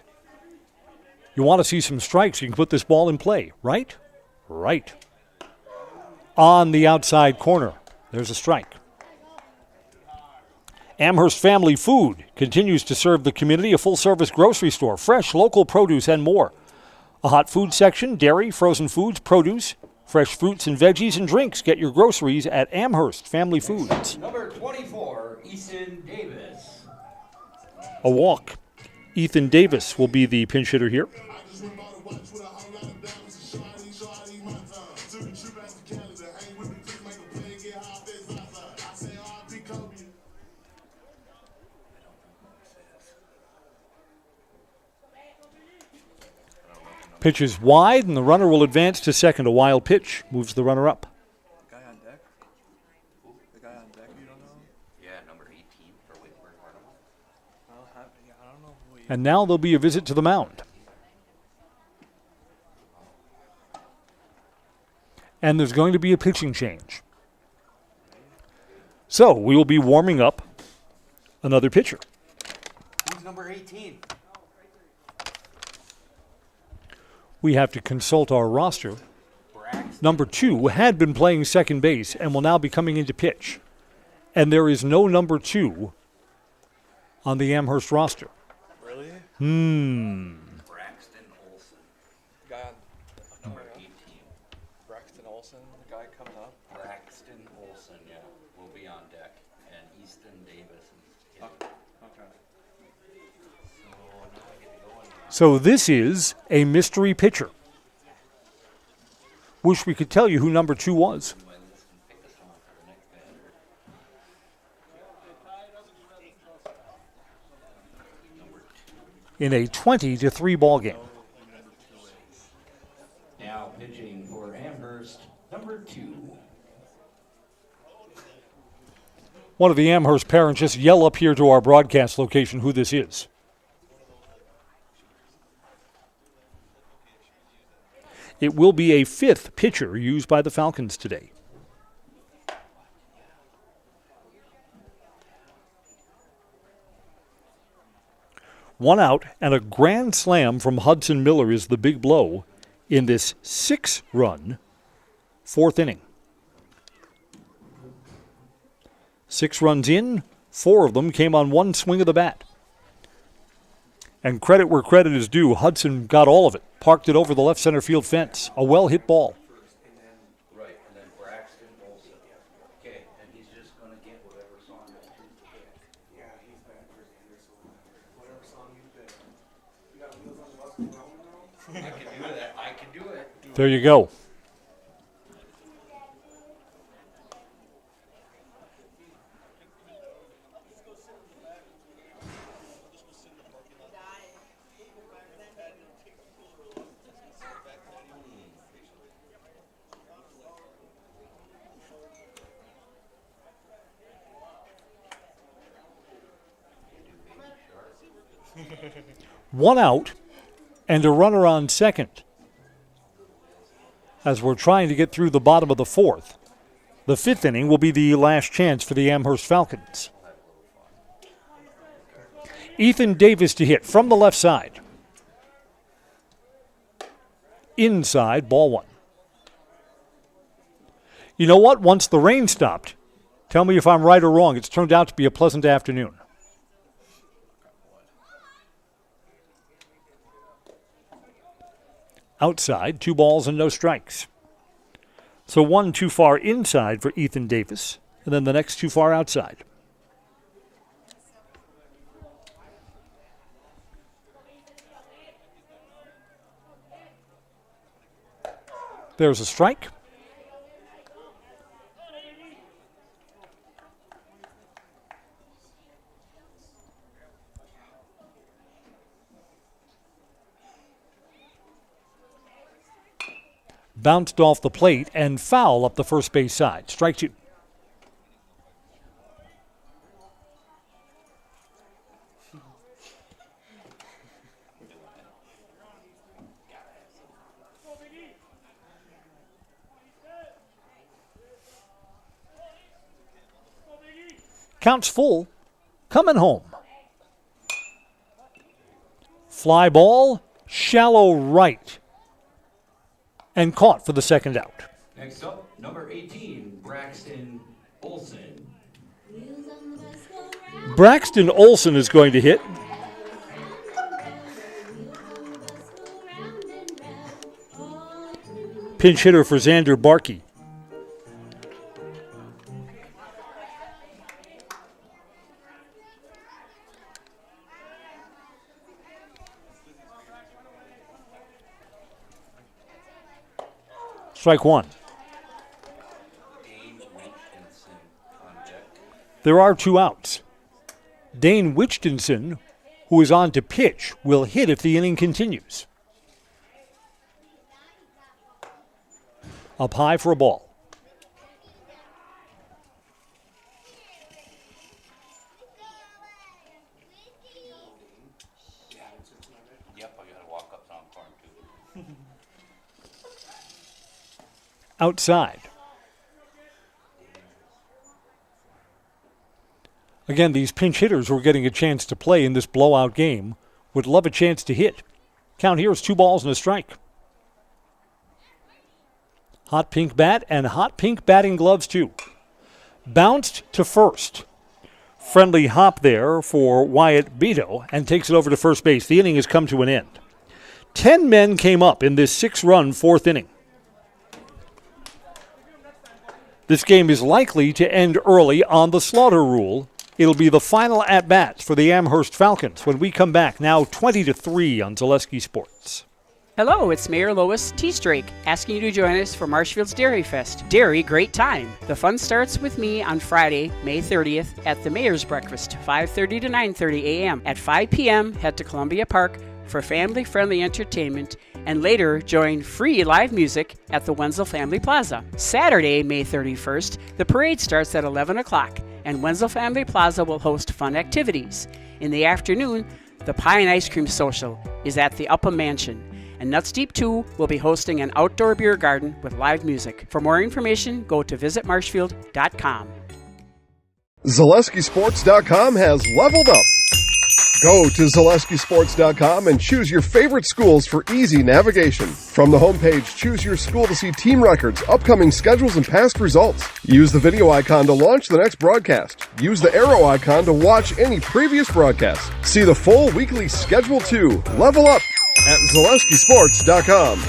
you want to see some strikes. You can put this ball in play, right? Right. On the outside corner, there's a strike. Amherst Family Food continues to serve the community, a full-service grocery store, fresh local produce and more. A hot food section, dairy, frozen foods, produce, fresh fruits and veggies and drinks. Get your groceries at Amherst Family Foods. Number 24, Ethan Davis. A walk. Ethan Davis will be the pinch hitter here. Pitch is wide, and the runner will advance to second. A wild pitch moves the runner up. The guy on deck? The guy on deck, you don't know? Yeah, number 18 for Wittenberg-Birnamwood. I don't know who he is. And now there'll be a visit to the mound. And there's going to be a pitching change. So we will be warming up another pitcher. Who's number 18? We have to consult our roster. Number 2 had been playing second base and will now be coming into pitch. And there is no number 2 on the Amherst roster. Really? Braxton Olson. Guy on number 18. Braxton Olson, the guy coming up. Braxton Olson, yeah, will be on deck. And Easton Davis is Okay. So now I get to go and So this is a mystery pitcher. Wish we could tell you who number 2 was. In a 20-3 ball game. now pitching for Amherst, number 2. One of the Amherst parents just yell up here to our broadcast location who this is. It will be a 5th pitcher used by the Falcons today. One out and a grand slam from Hudson Miller is the big blow in this 6-run 4th inning. 6 runs in, 4 of them came on one swing of the bat. And credit where credit is due, Hudson got all of it, parked it over the left center field fence. A well-hit ball. Right, and then Braxton Olson. Okay, and he's just going to get whatever song I choose to pick. Yeah, he's back for Anderson. Whatever song you pick. You got wheels on the bus going now? I can do that. I can do it. There you go. One out and a runner on second as we're trying to get through the bottom of the 4th. The 5th inning will be the last chance for the Amherst Falcons. Ethan Davis to hit from the left side. Inside, ball 1. You know what? Once the rain stopped, tell me if I'm right or wrong, it's turned out to be a pleasant afternoon. Outside, 2 balls and no strikes. So 1 too far inside for Ethan Davis, and then the next 2 far outside. There's a strike. Bounced off the plate and foul up the first base side. Strike 2. Counts full. Coming home. Fly ball, shallow right. And caught for the second out. Next up, number 18, Braxton Olson. Braxton Olson is going to hit. Pinch hitter for Xander Barkey. Strike 1. There are 2 outs. Dane Wichtenson, who is on to pitch, will hit if the inning continues. Up high for a ball. Yep, I gotta walk up on farm too. Outside. Again, these pinch hitters who are getting a chance to play in this blowout game would love a chance to hit. Count here is 2 balls and a strike. Hot pink bat and hot pink batting gloves too. Bounced to first. Friendly hop there for Wyatt Beto and takes it over to first base. The inning has come to an end. 10 men came up in this 6-run fourth inning. This game is likely to end early on the slaughter rule. It'll be the final at-bats for the Amherst Falcons when we come back, now 20-3 on Zaleski Sports. Hello, it's Mayor Lois T. Strake asking you to join us for Marshfield's Dairy Fest. Dairy, great time. The fun starts with me on Friday, May 30th at the Mayor's Breakfast, 5:30 to 9:30 a.m. At 5 p.m., head to Columbia Park for family-friendly entertainment, and later join free live music at the Wenzel Family Plaza. Saturday, May 31st, the parade starts at 11 o'clock, and Wenzel Family Plaza will host fun activities. In the afternoon, the Pie and Ice Cream Social is at the Upham Mansion, and Nuts Deep 2 will be hosting an outdoor beer garden with live music. For more information, go to visitmarshfield.com. ZaleskiSports.com has leveled up. Go to ZaleskiSports.com and choose your favorite schools for easy navigation. From the homepage, choose your school to see team records, upcoming schedules, and past results. Use the video icon to launch the next broadcast. Use the arrow icon to watch any previous broadcasts. See the full weekly schedule too. Level up at ZaleskiSports.com.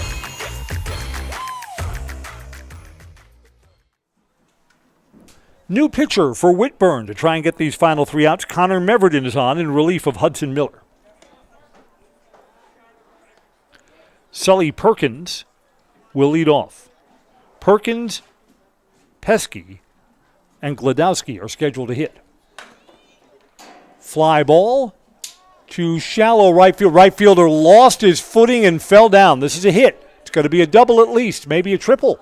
New pitcher for Whitburn to try and get these final 3 outs. Connor Meverden is on in relief of Hudson Miller. Sully Perkins will lead off. Perkins, Pesky, and Gladowski are scheduled to hit. Fly ball to shallow right field. Right fielder lost his footing and fell down. This is a hit. It's going to be a double at least, maybe a triple.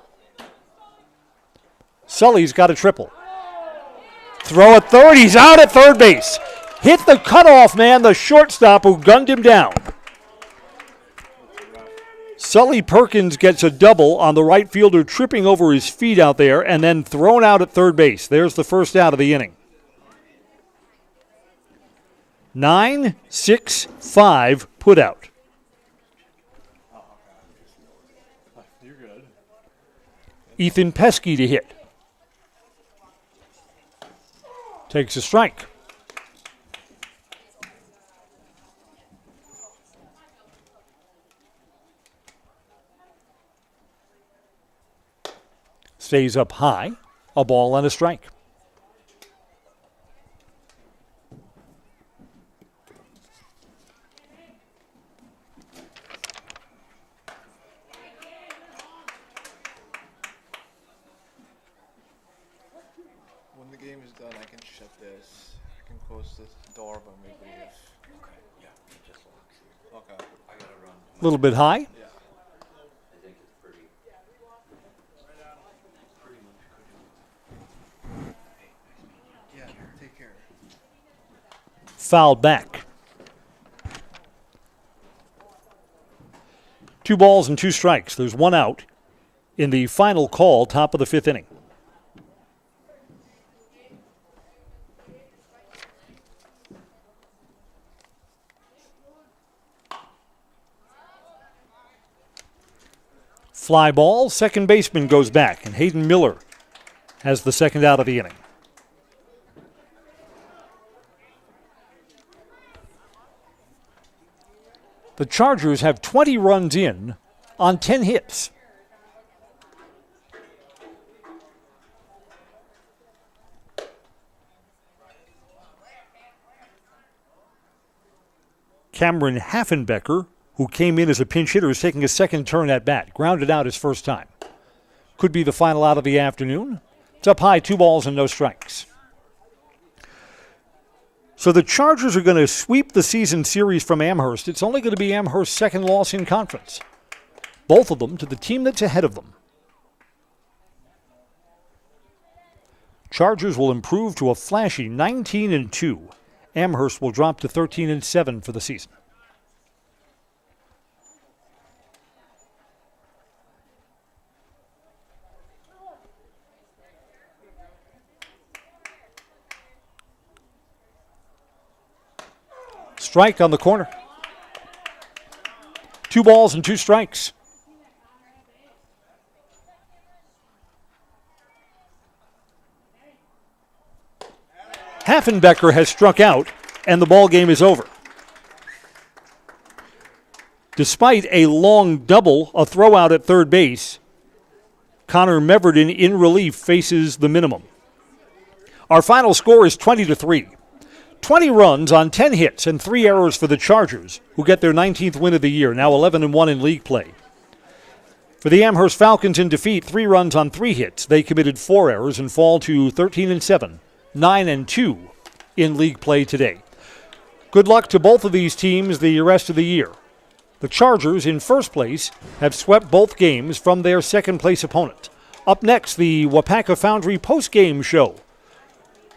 Sully's got a triple. Throw at third. He's out at third base. Hit the cutoff man, the shortstop who gunned him down. Sully Perkins gets a double on the right fielder tripping over his feet out there and then thrown out at third base. There's the first out of the inning. 9-6-5 put out. Ethan Pesky to hit. Takes a strike. Stays up high. A ball and a strike. When the game is done, I can shut this. I can close this door, but maybe leave. Okay, yeah, it just locks. Okay. I gotta run. A little bit high. Yeah. I think it's pretty much good. Yeah, take care. Fouled back. 2 balls and 2 strikes. There's 1 out in the final call, top of the 5th inning. Fly ball, second baseman goes back, and Hayden Miller has the second out of the inning. The Chargers have 20 runs in on 10 hits. Cameron Haffenbecker, who came in as a pinch hitter, is taking a second turn at bat. Grounded out his first time. Could be the final out of the afternoon. It's up high, 2 balls and no strikes. So the Chargers are going to sweep the season series from Amherst. It's only going to be Amherst's second loss in conference. Both of them to the team that's ahead of them. Chargers will improve to a flashy 19-2. Amherst will drop to 13-7 for the season. Strike on the corner. 2 balls and 2 strikes. Haffenbecker has struck out, and the ball game is over. Despite a long double, a throw out at third base, Connor Meverden in relief faces the minimum. Our final score is 20-3. 20 runs on 10 hits and 3 errors for the Chargers, who get their 19th win of the year, now 11-1 in league play. For the Amherst Falcons in defeat, 3 runs on 3 hits. They committed 4 errors and fall to 13-7, 9-2 in league play today. Good luck to both of these teams the rest of the year. The Chargers, in first place, have swept both games from their second-place opponent. Up next, the Wapaka Foundry post-game show.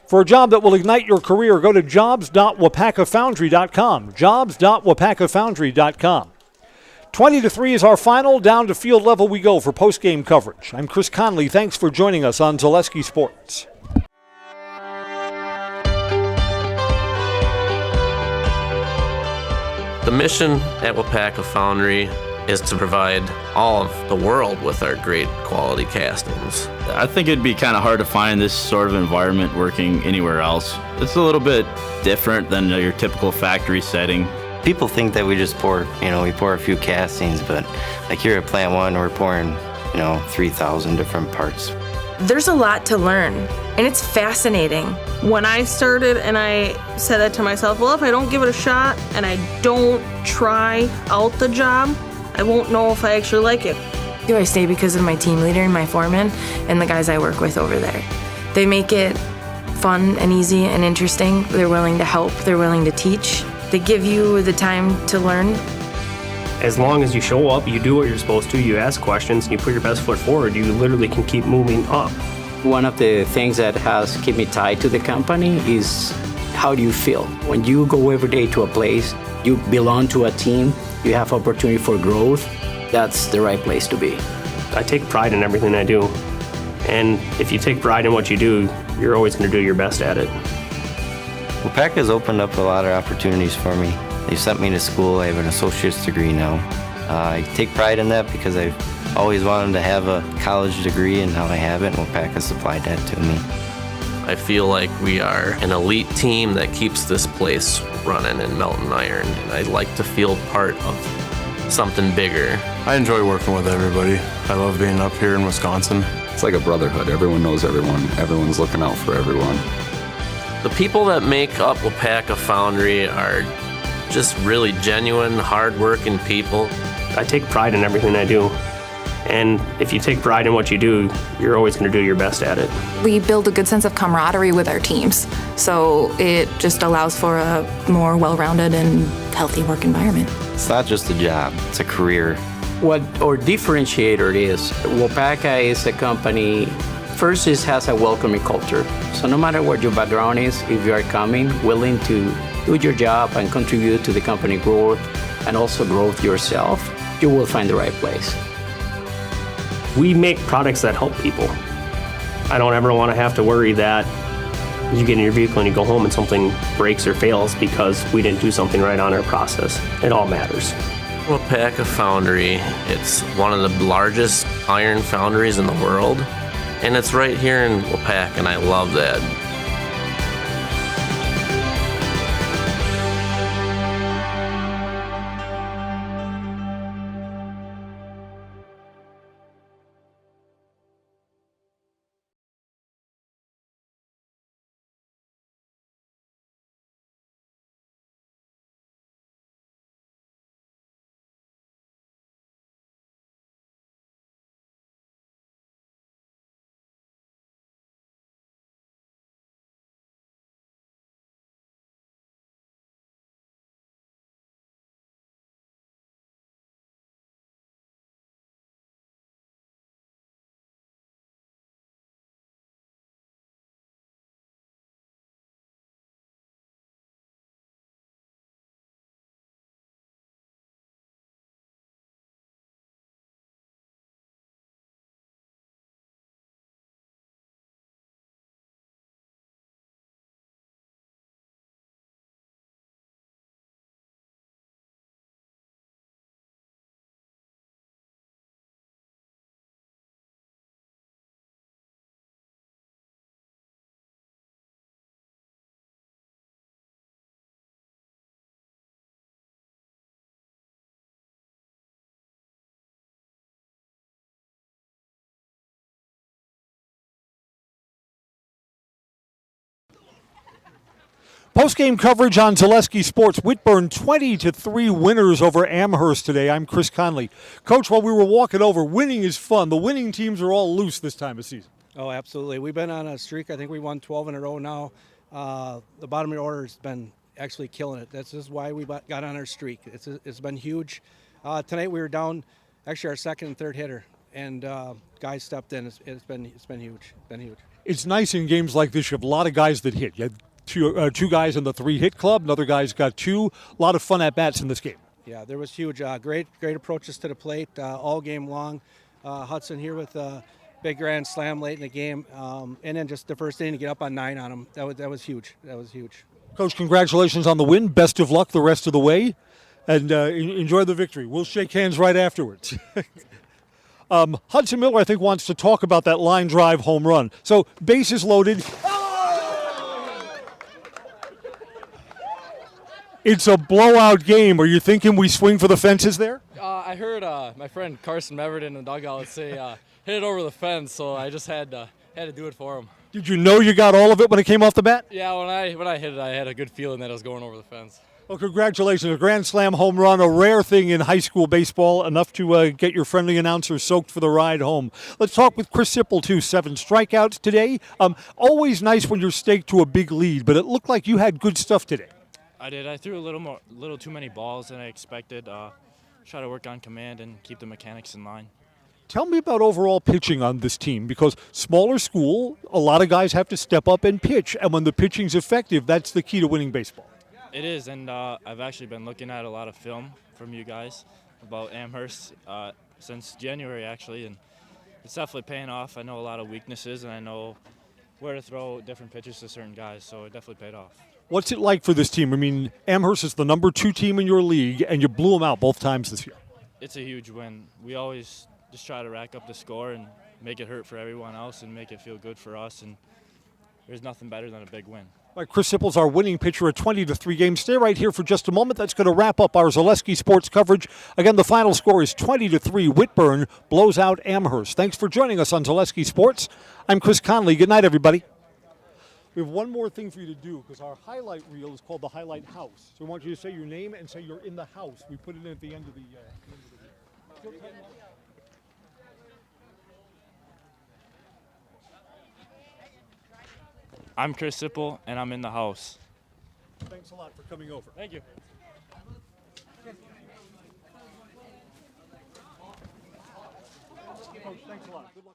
For a job that will ignite your career, go to jobs.wapakafoundry.com. Jobs.wapakafoundry.com. 20-3 is our final. Down to field level we go for post-game coverage. I'm Chris Conley. Thanks for joining us on Zaleski Sports. The mission at Wapaka Foundry is to provide all of the world with our great quality castings. I think it'd be kind of hard to find this sort of environment working anywhere else. It's a little bit different than your typical factory setting. People think that we just pour, we pour a few castings, but like here at Plant 1, we're pouring, 3,000 different parts. There's a lot to learn, and it's fascinating. When I started and I said that to myself, well, if I don't give it a shot and I don't try out the job, I won't know if I actually like it. I stay because of my team leader and my foreman and the guys I work with over there. They make it fun and easy and interesting. They're willing to help. They're willing to teach. They give you the time to learn. As long as you show up, you do what you're supposed to, you ask questions, and you put your best foot forward, you literally can keep moving up. One of the things that has kept me tied to the company is how do you feel? When you go every day to a place, you belong to a team, you have opportunity for growth, that's the right place to be. I take pride in everything I do. And if you take pride in what you do, you're always going to do your best at it. Wapaka has opened up a lot of opportunities for me. They've sent me to school. I have an associate's degree now. I take pride in that because I've always wanted to have a college degree, and now I have it, and Wapaka supplied that to me. I feel like we are an elite team that keeps this place running in Melton Iron, and I'd like to feel part of something bigger. I enjoy working with everybody. I love being up here in Wisconsin. It's like a brotherhood. Everyone knows everyone. Everyone's looking out for everyone. The people that make up Wapaka Foundry are just really genuine, hard-working people. I take pride in everything I do. And if you take pride in what you do, you're always going to do your best at it. We build a good sense of camaraderie with our teams, so it just allows for a more well-rounded and healthy work environment. It's not just a job, it's a career. What our differentiator is, Wapaka is a company, first it has a welcoming culture. So no matter what your background is, if you are coming, willing to do your job and contribute to the company growth and also growth yourself, you will find the right place. We make products that help people. I don't ever want to have to worry that you get in your vehicle and you go home and something breaks or fails because we didn't do something right on our process. It all matters. Wapaka Foundry, it's one of the largest iron foundries in the world, and it's right here in Wapaka, and I love that. Post-game coverage on Zaleski Sports. Whitburn 20-3 winners over Amherst today. I'm Chris Conley. Coach, while we were walking over, winning is fun. The winning teams are all loose this time of season. Oh, absolutely. We've been on a streak. I think we won 12 in a row now. The bottom of the order has been actually killing it. This is why we got on our streak. It's been huge. Tonight we were down, actually our second and third hitter, and guys stepped in. It's been huge. It's nice in games like this. You have a lot of guys that hit. You had two guys in the 3-hit club. Another guy's got 2. A lot of fun at bats in this game. Yeah, there was huge. Great approaches to the plate all game long. Hudson here with a big grand slam late in the game, and then just the first inning to get up on 9 on him. That was huge. Coach, congratulations on the win. Best of luck the rest of the way, and enjoy the victory. We'll shake hands right afterwards. Hudson Miller, I think, wants to talk about that line drive home run. So, bases loaded. It's a blowout game. Are you thinking we swing for the fences there? I heard my friend Carson Mevert in the dugout say hit it over the fence, so I just had to do it for him. Did you know you got all of it when it came off the bat? Yeah, when I hit it, I had a good feeling that it was going over the fence. Well, congratulations. A grand slam home run, a rare thing in high school baseball, enough to get your friendly announcer soaked for the ride home. Let's talk with Chris Sipple, too. 7 strikeouts today. Always nice when you're staked to a big lead, but it looked like you had good stuff today. I did. I threw a little too many balls than I expected. Try to work on command and keep the mechanics in line. Tell me about overall pitching on this team, because smaller school, a lot of guys have to step up and pitch, and when the pitching's effective, that's the key to winning baseball. It is, and I've actually been looking at a lot of film from you guys about Amherst since January, actually, and it's definitely paying off. I know a lot of weaknesses, and I know where to throw different pitches to certain guys, so it definitely paid off. What's it like for this team? I mean, Amherst is the number 2 team in your league, and you blew them out both times this year. It's a huge win. We always just try to rack up the score and make it hurt for everyone else and make it feel good for us, and there's nothing better than a big win. All right, Chris Sipple's our winning pitcher, a 20-3 game. Stay right here for just a moment. That's going to wrap up our Zaleski Sports coverage. Again, the final score is 20-3. Whitburn blows out Amherst. Thanks for joining us on Zaleski Sports. I'm Chris Conley. Good night, everybody. We have one more thing for you to do, because our highlight reel is called the Highlight House. So I want you to say your name and say you're in the house. We put it in at the end of the reel. I'm Chris Sipple, and I'm in the house. Thanks a lot for coming over. Thank you. Coach, thanks a lot. Good luck.